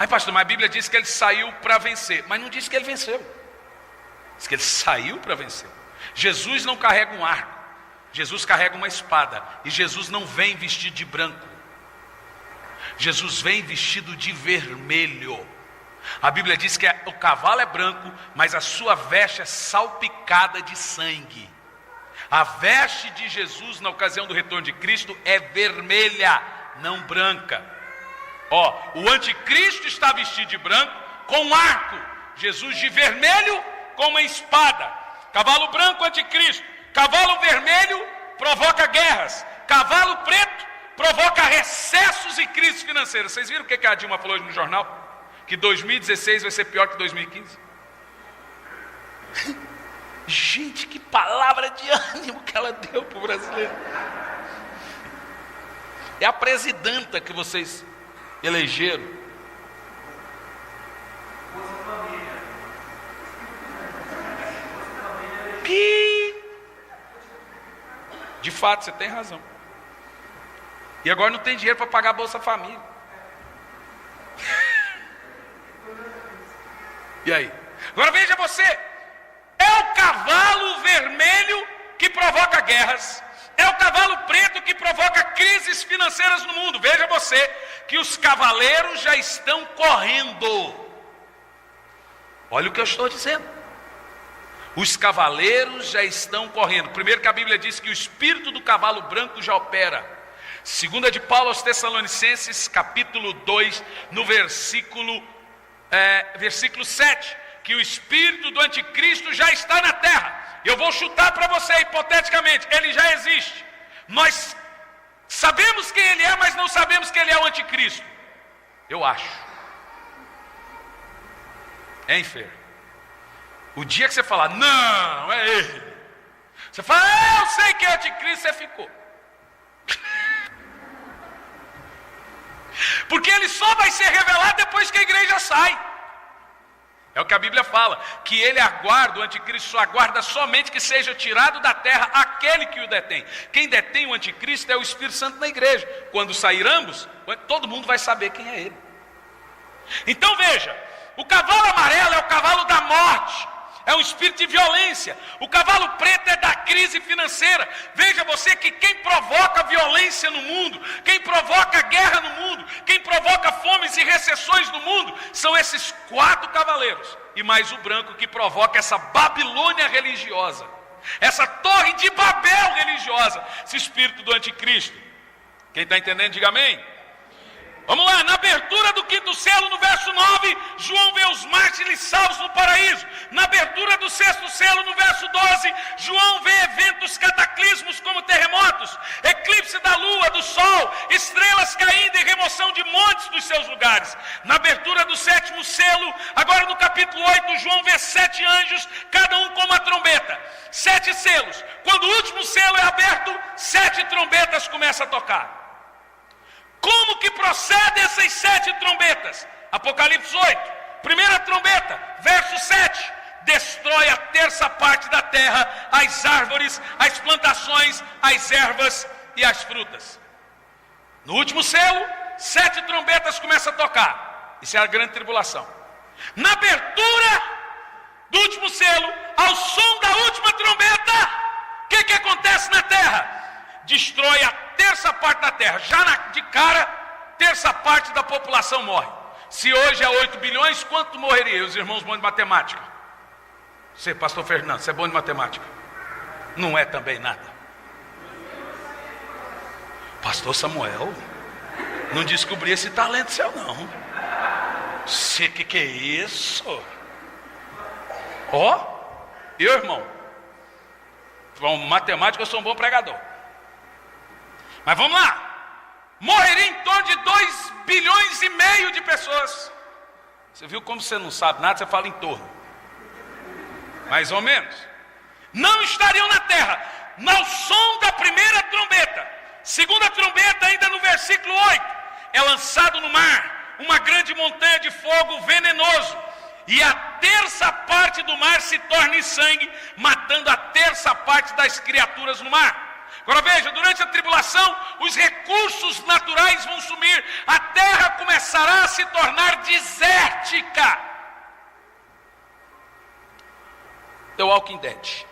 Aí, pastor, mas a Bíblia diz que ele saiu para vencer. Mas não diz que ele venceu. Diz que ele saiu para vencer. Jesus não carrega um arco. Jesus carrega uma espada. E Jesus não vem vestido de branco. Jesus vem vestido de vermelho. A Bíblia diz que o cavalo é branco, mas a sua veste é salpicada de sangue. A veste de Jesus na ocasião do retorno de Cristo é vermelha, não branca. O anticristo está vestido de branco com um arco. Jesus de vermelho com uma espada. Cavalo branco, anticristo. Cavalo vermelho provoca guerras. Cavalo preto provoca recessos e crises financeiras. Vocês viram o que a Dilma falou hoje no jornal? Que 2016 vai ser pior que 2015. Gente, que palavra de ânimo que ela deu para o brasileiro. É a presidenta que vocês elegeram. De fato, você tem razão. E agora não tem dinheiro para pagar a Bolsa Família. E aí? Agora veja você. É o cavalo vermelho que provoca guerras. É o cavalo preto que provoca crises financeiras no mundo. Veja você que os cavaleiros já estão correndo. Olha o que eu estou dizendo. Os cavaleiros já estão correndo. Primeiro que a Bíblia diz que o espírito do cavalo branco já opera. Segunda de Paulo aos Tessalonicenses, capítulo 2, no versículo 7, que o espírito do anticristo já está na terra. Eu vou chutar para você hipoteticamente, ele já existe. Nós sabemos quem ele é, mas não sabemos que ele é o anticristo. Eu acho. Hein, Fer? O dia que você falar, não, é ele. Você fala, eu sei que é o anticristo, você ficou. Porque ele só vai ser revelado depois que a igreja sai. É o que a Bíblia fala, que ele aguarda, o anticristo só aguarda somente que seja tirado da terra aquele que o detém. Quem detém o anticristo é o Espírito Santo na igreja. Quando sair ambos, todo mundo vai saber quem é ele. Então veja, o cavalo amarelo é o cavalo da morte, é um espírito de violência. O cavalo preto é da crise financeira. Veja você que quem provoca violência no mundo, quem provoca guerra no mundo, quem provoca fomes e recessões no mundo, são esses 4 cavaleiros. E mais o branco que provoca essa Babilônia religiosa, essa torre de Babel religiosa, esse espírito do anticristo. Quem está entendendo, diga amém. Vamos lá, na abertura do 5º selo, no verso 9, João vê os mártires salvos no paraíso. Na abertura do 6º selo, no verso 12, João vê eventos cataclismos como terremotos, eclipse da lua, do sol, estrelas caindo e remoção de montes dos seus lugares. Na abertura do 7º selo, agora no capítulo 8, João vê 7 anjos, cada um com uma trombeta. 7 selos. Quando o último selo é aberto, 7 trombetas começam a tocar. Como que procedem essas 7 trombetas? Apocalipse 8, primeira trombeta, verso 7, destrói a 1/3 parte da terra, as árvores, as plantações, as ervas e as frutas. No último selo, 7 trombetas começam a tocar. Isso é a grande tribulação. Na abertura do último selo, ao som da última trombeta, o que acontece na terra? Destrói a 1/3 parte da terra. Já de cara, 1/3 parte da população morre. Se hoje é 8 bilhões, quanto morreria? Os irmãos bons de matemática. Você, pastor Fernando, você é bom de matemática? Não é também nada. Pastor Samuel, não descobri esse talento seu não. Você, que é isso? Eu, irmão, com matemática eu sou um bom pregador. Mas vamos lá. Morreria em torno de 2,5 bilhões de pessoas. Você viu como você não sabe nada, você fala em torno. Mais ou menos. Não estariam na terra, no som da primeira trombeta. Segunda trombeta, ainda no versículo 8. É lançado no mar uma grande montanha de fogo venenoso. E a 1/3 parte do mar se torna em sangue, matando a 1/3 parte das criaturas no mar. Agora veja, durante a tribulação, os recursos naturais vão sumir, a terra começará a se tornar desértica. The Walking Dead.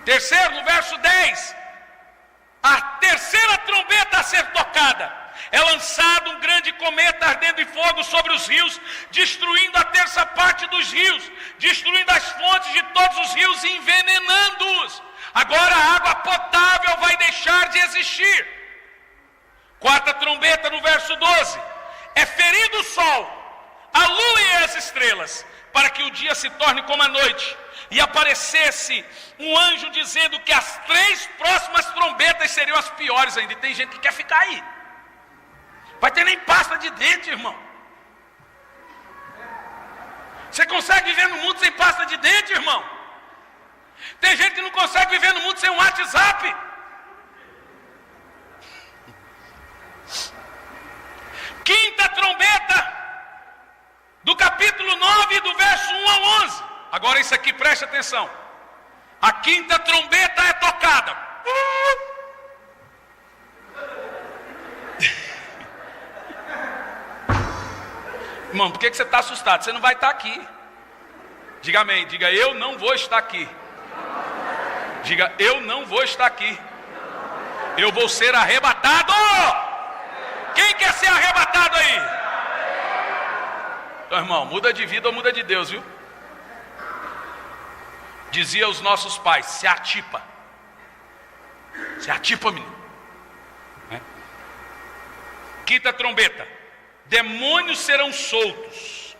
Terceiro, no verso 10, a terceira trombeta a ser tocada. É lançado um grande cometa ardendo em fogo sobre os rios, destruindo a terça parte dos rios, destruindo as fontes de todos os rios e envenenando-os. Agora a água potável vai deixar de existir. Quarta trombeta, no verso 12, é ferido o sol, a lua e as estrelas, para que o dia se torne como a noite. E aparecesse um anjo dizendo que as 3 próximas trombetas seriam as piores ainda. E tem gente que quer ficar aí. Vai ter nem pasta de dente, irmão. Você consegue viver no mundo sem pasta de dente, irmão? Tem gente que não consegue viver no mundo sem um WhatsApp. Quinta trombeta, do capítulo 9, do verso 1 ao 11. Agora isso aqui, preste atenção. A quinta trombeta é tocada. Irmão, por que você está assustado? Você não vai estar aqui. Diga amém. Diga, eu não vou estar aqui. Diga, eu não vou estar aqui. Eu vou ser arrebatado. Quem quer ser arrebatado aí? Então, irmão, muda de vida ou muda de Deus, viu? Dizia os nossos pais, se atipa. Se atipa, menino. Quinta trombeta. Demônios serão soltos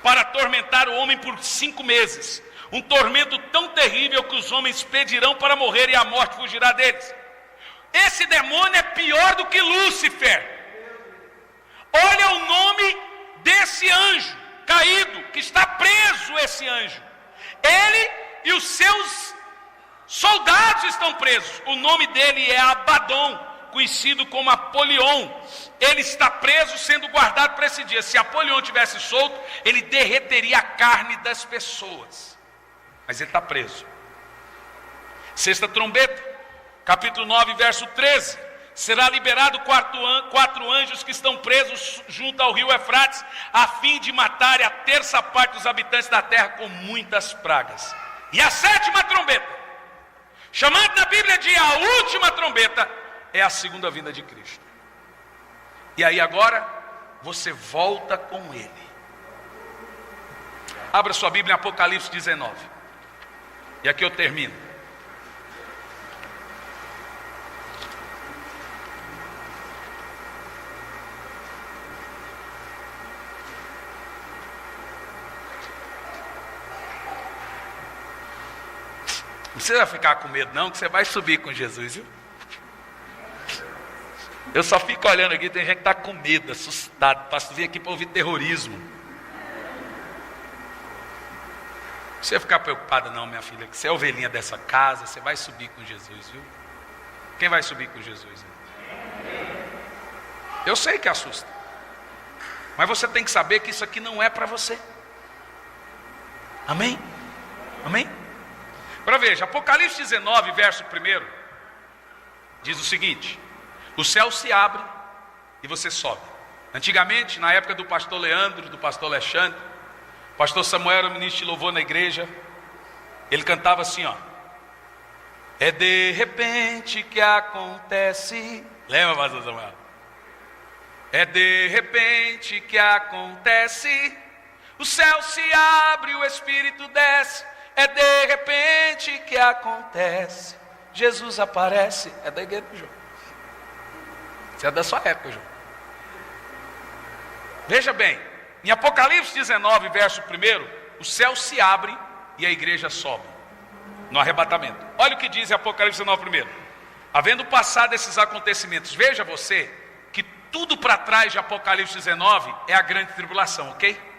para atormentar o homem por 5 meses. Um tormento tão terrível que os homens pedirão para morrer e a morte fugirá deles. Esse demônio é pior do que Lúcifer. Olha o nome desse anjo caído, que está preso esse anjo. Ele e os seus soldados estão presos. O nome dele é Abaddon, conhecido como Apolion. Ele está preso, sendo guardado para esse dia. Se Apolion tivesse solto, ele derreteria a carne das pessoas. Mas ele está preso. Sexta trombeta, capítulo 9, verso 13. Será liberado 4 anjos que estão presos junto ao rio Eufrates, a fim de matarem a terça parte dos habitantes da terra com muitas pragas. E a sétima trombeta, chamada na Bíblia de a última trombeta, é a segunda vinda de Cristo. E aí agora, você volta com Ele. Abra sua Bíblia em Apocalipse 19. E aqui eu termino. Não precisa ficar com medo não, que você vai subir com Jesus, viu? Eu só fico olhando aqui, tem gente que está com medo, assustado, para vir aqui para ouvir terrorismo. Não precisa ficar preocupada não, minha filha, que você é ovelhinha dessa casa, você vai subir com Jesus, viu? Quem vai subir com Jesus? Eu sei que assusta, mas você tem que saber que isso aqui não é para você. Amém? Amém? Agora veja, Apocalipse 19, verso 1, diz o seguinte: o céu se abre e você sobe. Antigamente, na época do pastor Leandro, do pastor Alexandre, o pastor Samuel era ministro de louvor na igreja, ele cantava assim, ó: é de repente que acontece. Lembra, pastor Samuel? É de repente que acontece, o céu se abre, o Espírito desce. É de repente que acontece, Jesus aparece. É da igreja, João. Isso é da sua época, João. Veja bem, em Apocalipse 19, verso 1, o céu se abre e a igreja sobe no arrebatamento. Olha o que diz em Apocalipse 19, 1. Havendo passado esses acontecimentos, veja você que tudo para trás de Apocalipse 19 é a grande tribulação, ok?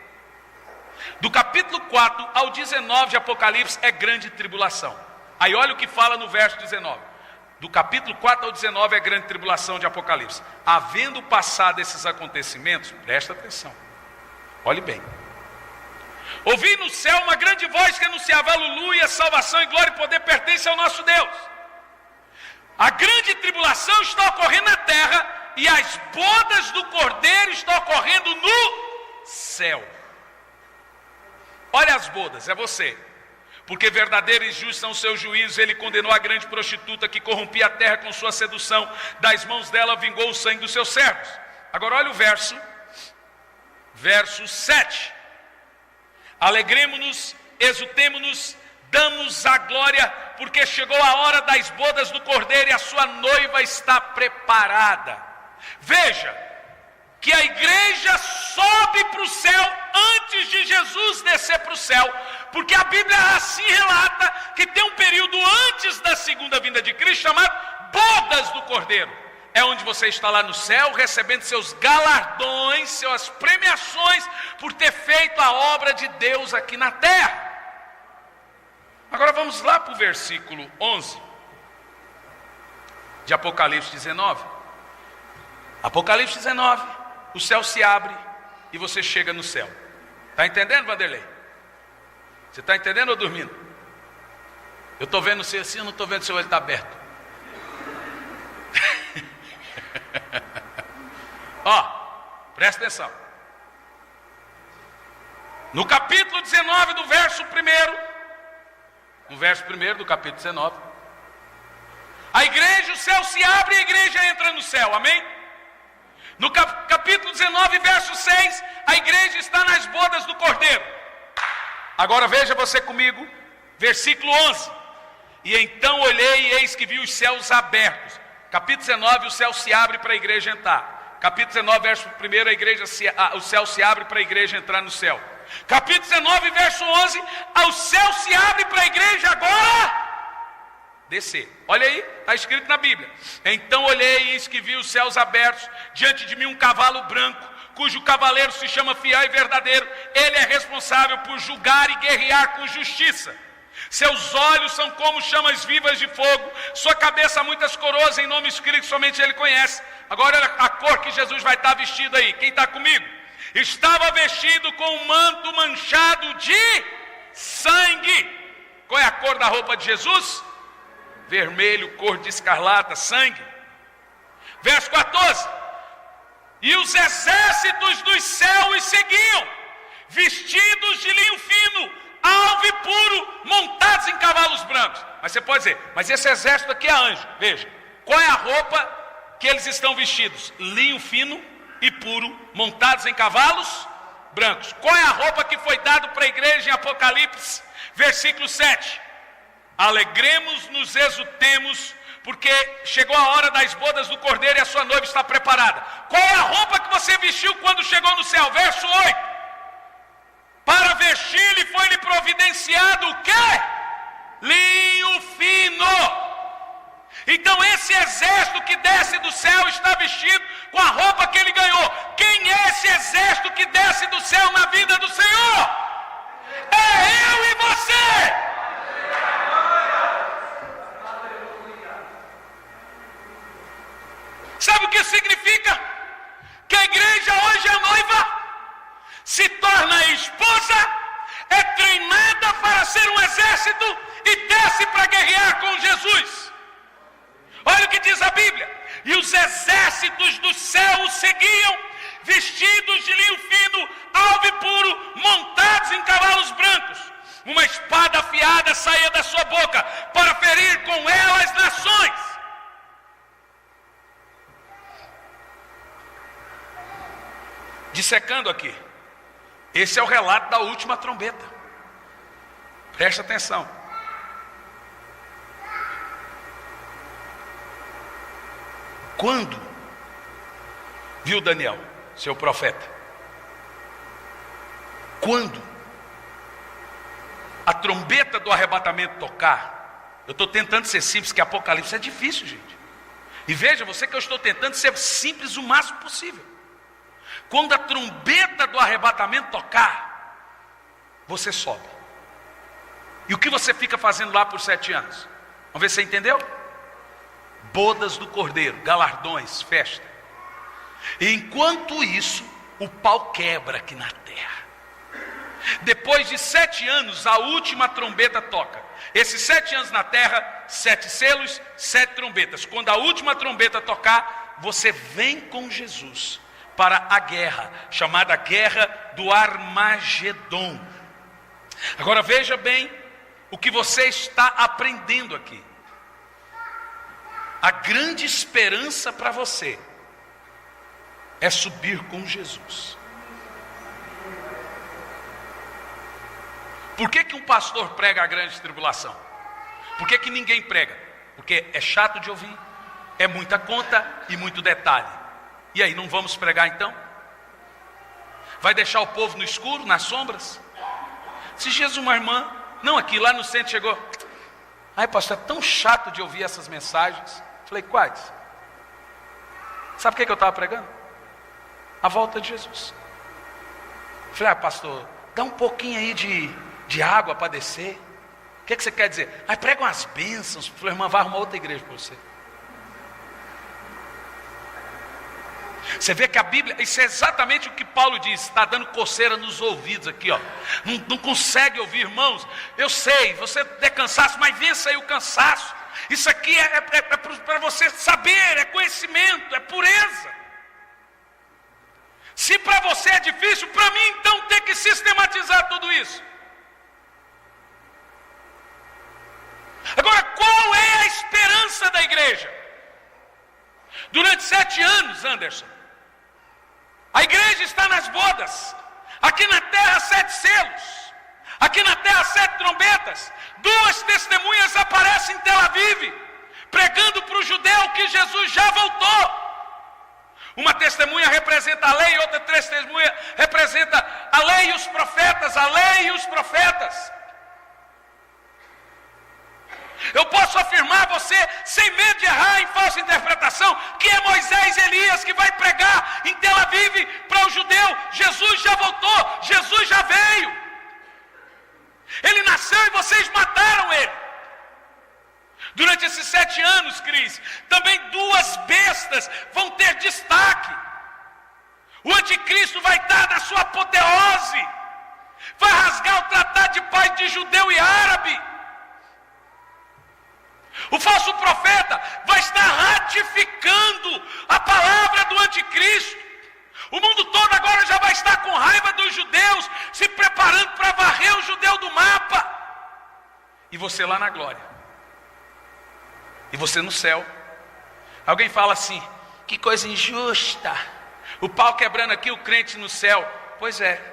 Do capítulo 4 ao 19 de Apocalipse é grande tribulação. Aí olha o que fala no verso 19. Do capítulo 4 ao 19 é grande tribulação de Apocalipse. Havendo passado esses acontecimentos, presta atenção, olhe bem. Ouvi no céu uma grande voz que anunciava: aleluia, salvação e glória e poder pertencem ao nosso Deus. A grande tribulação está ocorrendo na terra e as bodas do Cordeiro estão ocorrendo no céu. Olha as bodas, é você. Porque verdadeiro e justo são os seus juízos. Ele condenou a grande prostituta que corrompia a terra com sua sedução. Das mãos dela vingou o sangue dos seus servos. Agora olha o verso 7. Alegremo-nos, exultemo-nos, damos a glória, porque chegou a hora das bodas do Cordeiro e a sua noiva está preparada. Veja que a igreja sobe para o céu antes de Jesus descer para o céu, porque a Bíblia assim relata que tem um período antes da segunda vinda de Cristo chamado bodas do Cordeiro. É onde você está lá no céu, recebendo seus galardões, suas premiações, por ter feito a obra de Deus aqui na terra. Agora vamos lá para o versículo 11 de Apocalipse 19. Apocalipse 19, o céu se abre e você chega no céu. Está entendendo, Vanderlei? Você está entendendo ou dormindo? Eu estou vendo você assim, eu não estou vendo seu olho está aberto. Ó, presta atenção. No capítulo 19 do verso 1, no verso 1 do capítulo 19, a igreja, o céu se abre e a igreja entra no céu, amém? No capítulo 19, verso 6, a igreja está nas bodas do Cordeiro. Agora veja você comigo, versículo 11. E então olhei e eis que vi os céus abertos. Capítulo 19, o céu se abre para a igreja entrar. Capítulo 19, verso 1, o céu se abre para a igreja entrar no céu. Capítulo 19, verso 11, o céu se abre para a igreja agora descer. Olha aí, está escrito na Bíblia. Então olhei e eis que vi os céus abertos, diante de mim um cavalo branco, cujo cavaleiro se chama Fiel e Verdadeiro. Ele é responsável por julgar e guerrear com justiça. Seus olhos são como chamas vivas de fogo, sua cabeça há muitas coroas em nome escrito que somente ele conhece. Agora olha a cor que Jesus vai estar vestido aí. Quem está comigo? Estava vestido com um manto manchado de sangue. Qual é a cor da roupa de Jesus? Vermelho, cor de escarlata, sangue. Verso 14. E os exércitos dos céus seguiam, vestidos de linho fino, alvo e puro, montados em cavalos brancos. Mas você pode dizer, mas esse exército aqui é anjo. Veja, qual é a roupa que eles estão vestidos? Linho fino e puro, montados em cavalos brancos. Qual é a roupa que foi dada para a igreja em Apocalipse, versículo 7? Alegremos-nos, exultemos, porque chegou a hora das bodas do Cordeiro e a sua noiva está preparada. Qual é a roupa que você vestiu quando chegou no céu? Verso 8. Para vestir-lhe foi-lhe providenciado o quê? Linho fino. Então esse exército que desce do céu está vestido com a roupa que ele ganhou. Quem é esse exército que desce do céu na vida do Senhor? É eu e você. Sabe o que significa? Que a igreja hoje é noiva, se torna a esposa, é treinada para ser um exército e desce para guerrear com Jesus. Olha o que diz a Bíblia. E os exércitos do céu o seguiam, vestidos de linho fino, alvo e puro, montados em cavalos brancos. Uma espada afiada saía da sua boca para ferir com ela as nações. Dissecando aqui, esse é o relato da última trombeta. Presta atenção. Quando viu Daniel, seu profeta? Quando a trombeta do arrebatamento tocar, eu estou tentando ser simples, que Apocalipse é difícil, gente. E veja, você que eu estou tentando ser simples o máximo possível. Quando a trombeta do arrebatamento tocar, você sobe. E o que você fica fazendo lá por 7 anos? Vamos ver se você entendeu? Bodas do Cordeiro, galardões, festa. E enquanto isso, o pau quebra aqui na terra. Depois de 7 anos, a última trombeta toca. Esses 7 anos na terra, 7 selos, 7 trombetas. Quando a última trombeta tocar, você vem com Jesus para a guerra, chamada Guerra do Armagedon. Agora veja bem o que você está aprendendo aqui. A grande esperança para você é subir com Jesus. Por que um pastor prega a grande tribulação? Por que ninguém prega? Porque é chato de ouvir, é muita conta e muito detalhe. E aí, não vamos pregar então? Vai deixar o povo no escuro, nas sombras? Se Jesus, uma irmã, não aqui, lá no centro chegou: ai pastor, é tão chato de ouvir essas mensagens. Falei: quais? Sabe o que eu estava pregando? A volta de Jesus. Falei: ah pastor, dá um pouquinho aí de água para descer. O que você quer dizer? Aí prega umas bênçãos. Falei: irmã, vai arrumar outra igreja para você. Você vê que a Bíblia, isso é exatamente o que Paulo diz. Está dando coceira nos ouvidos aqui, ó. Não consegue ouvir, irmãos. Eu sei, você é cansaço, mas vença aí o cansaço. Isso aqui é para você saber, é conhecimento, é pureza. Se para você é difícil, para mim então tem que sistematizar tudo isso. Agora, qual é a esperança da igreja? Durante 7 anos, Anderson, a igreja está nas bodas. Aqui na terra 7 selos, aqui na terra 7 trombetas. 2 testemunhas aparecem em Tel Aviv, pregando para o judeu que Jesus já voltou. Uma testemunha representa a lei, outra testemunha representa a lei e os profetas, a lei e os profetas. Eu posso afirmar a você, sem medo de errar em falsa interpretação, que é Moisés e Elias que vai pregar em Tel Aviv para o judeu: Jesus já voltou, Jesus já veio. Ele nasceu e vocês mataram ele. Durante esses 7 anos, Cris, também 2 bestas vão ter destaque. O anticristo vai estar na sua apoteose, vai rasgar o tratado de paz de judeu e árabe. O falso profeta vai estar ratificando a palavra do anticristo. O mundo todo agora já vai estar com raiva dos judeus, se preparando para varrer o judeu do mapa. E você lá na glória. E você no céu. Alguém fala assim: que coisa injusta. O pau quebrando aqui, o crente no céu. Pois é.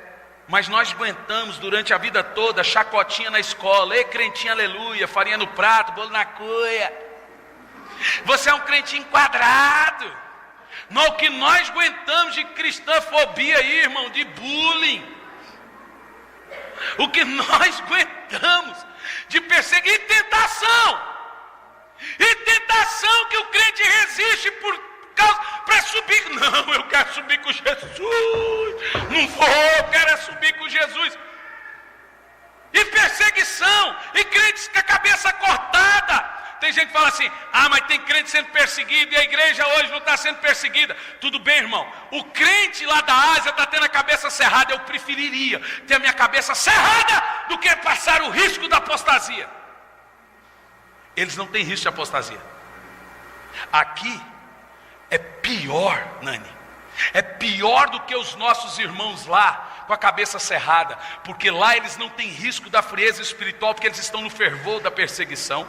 Mas nós aguentamos durante a vida toda chacotinha na escola. Ei, crentinho, aleluia, farinha no prato, bolo na cuia. Você é um crentinho quadrado. Não, o que nós aguentamos de cristãfobia aí, irmão, de bullying. O que nós aguentamos de perseguir, tentação. E tentação que o crente resiste para subir. Não, eu quero subir com Jesus. Não vou, eu quero subir com Jesus. E perseguição. E crentes com a cabeça cortada. Tem gente que fala assim: ah, mas tem crente sendo perseguido e a igreja hoje não está sendo perseguida. Tudo bem, irmão. O crente lá da Ásia está tendo a cabeça cerrada. Eu preferiria ter a minha cabeça cerrada do que passar o risco da apostasia. Eles não têm risco de apostasia. Aqui é pior, Nani. É pior do que os nossos irmãos lá, com a cabeça cerrada. Porque lá eles não têm risco da frieza espiritual, porque eles estão no fervor da perseguição.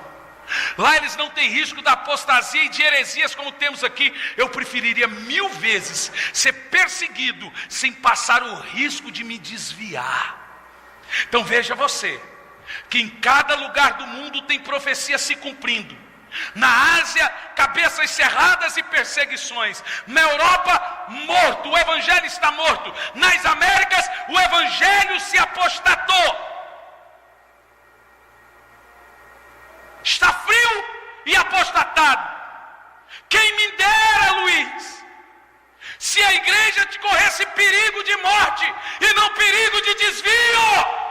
Lá eles não têm risco da apostasia e de heresias como temos aqui. Eu preferiria 1000 vezes ser perseguido sem passar o risco de me desviar. Então veja você, que em cada lugar do mundo tem profecia se cumprindo. Na Ásia, cabeças cerradas e perseguições. Na Europa, morto, o evangelho está morto. Nas Américas, o evangelho se apostatou. Está frio e apostatado. Quem me dera, Luiz, se a igreja te corresse perigo de morte e não perigo de desvio.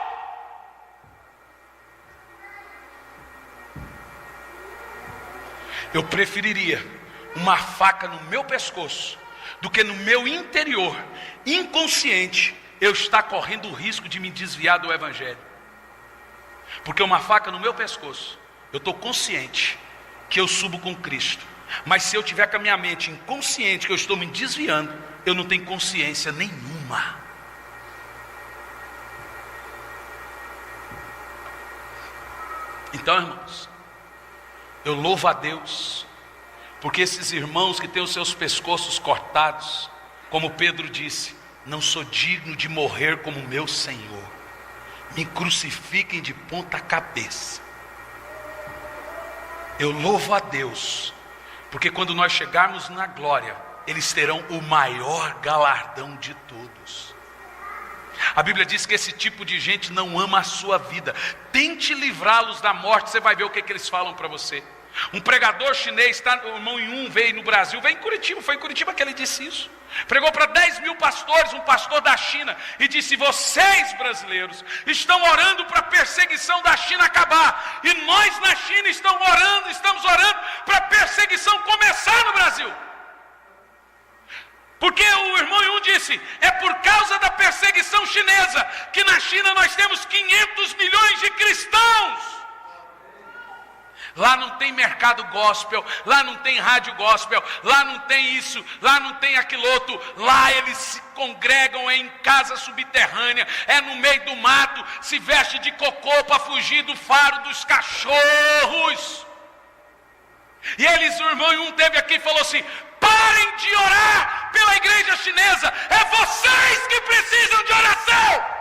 Eu preferiria uma faca no meu pescoço do que no meu interior, inconsciente, eu estar correndo o risco de me desviar do Evangelho. Porque uma faca no meu pescoço, eu estou consciente que eu subo com Cristo. Mas se eu tiver com a minha mente inconsciente que eu estou me desviando, eu não tenho consciência nenhuma. Então, irmãos, eu louvo a Deus, porque esses irmãos que têm os seus pescoços cortados, como Pedro disse, não sou digno de morrer como meu Senhor, me crucifiquem de ponta cabeça. Eu louvo a Deus, porque quando nós chegarmos na glória, eles terão o maior galardão de todos. A Bíblia diz que esse tipo de gente não ama a sua vida. Tente livrá-los da morte, você vai ver o que eles falam para você. Um pregador chinês, o irmão Yun veio no Brasil, veio em Curitiba, foi em Curitiba que ele disse isso. Pregou para 10 mil pastores, um pastor da China, e disse: vocês brasileiros estão orando para a perseguição da China acabar, e nós na China estamos orando para a perseguição começar no Brasil. Porque o irmão Yun disse, é por causa da perseguição chinesa que na China nós temos 500 milhões de cristãos. Lá não tem mercado gospel, lá não tem rádio gospel, lá não tem isso, lá não tem aquilo outro. Lá eles se congregam em casa subterrânea, é no meio do mato, se veste de cocô para fugir do faro dos cachorros. E eles, o irmão Yun teve aqui e falou assim: parem de orar pela igreja chinesa, é vocês que precisam de oração.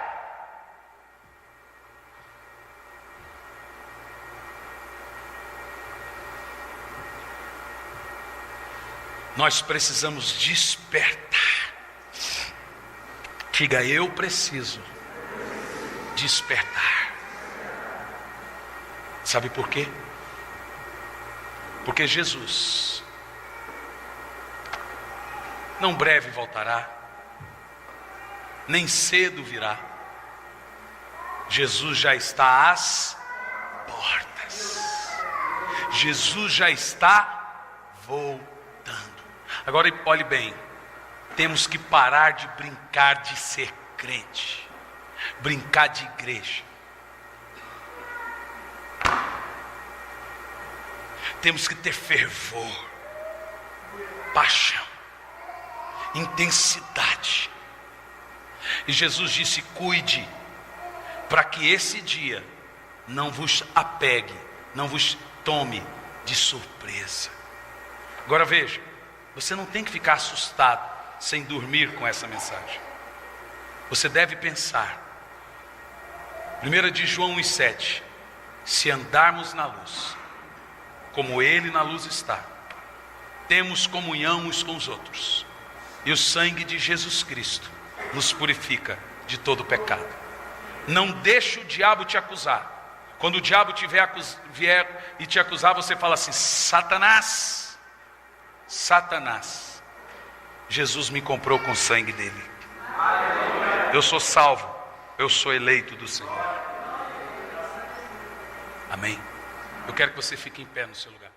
Nós precisamos despertar. Diga: eu preciso despertar. Sabe por quê? Porque Jesus não breve voltará, nem cedo virá. Jesus já está às portas. Jesus já está voltando. Agora olhe bem, temos que parar de brincar de ser crente, brincar de igreja. Temos que ter fervor, paixão, intensidade. E Jesus disse: cuide, para que esse dia não vos apegue, não vos tome de surpresa. Agora veja, você não tem que ficar assustado, sem dormir com essa mensagem. Você deve pensar. 1 de João 1,7: se andarmos na luz, como Ele na luz está, temos comunhão uns com os outros, e o sangue de Jesus Cristo nos purifica de todo pecado. Não deixe o diabo te acusar. Quando o diabo vier e te acusar, você fala assim: Satanás, Satanás, Jesus me comprou com o sangue dele. Eu sou salvo, eu sou eleito do Senhor. Amém. Eu quero que você fique em pé no seu lugar.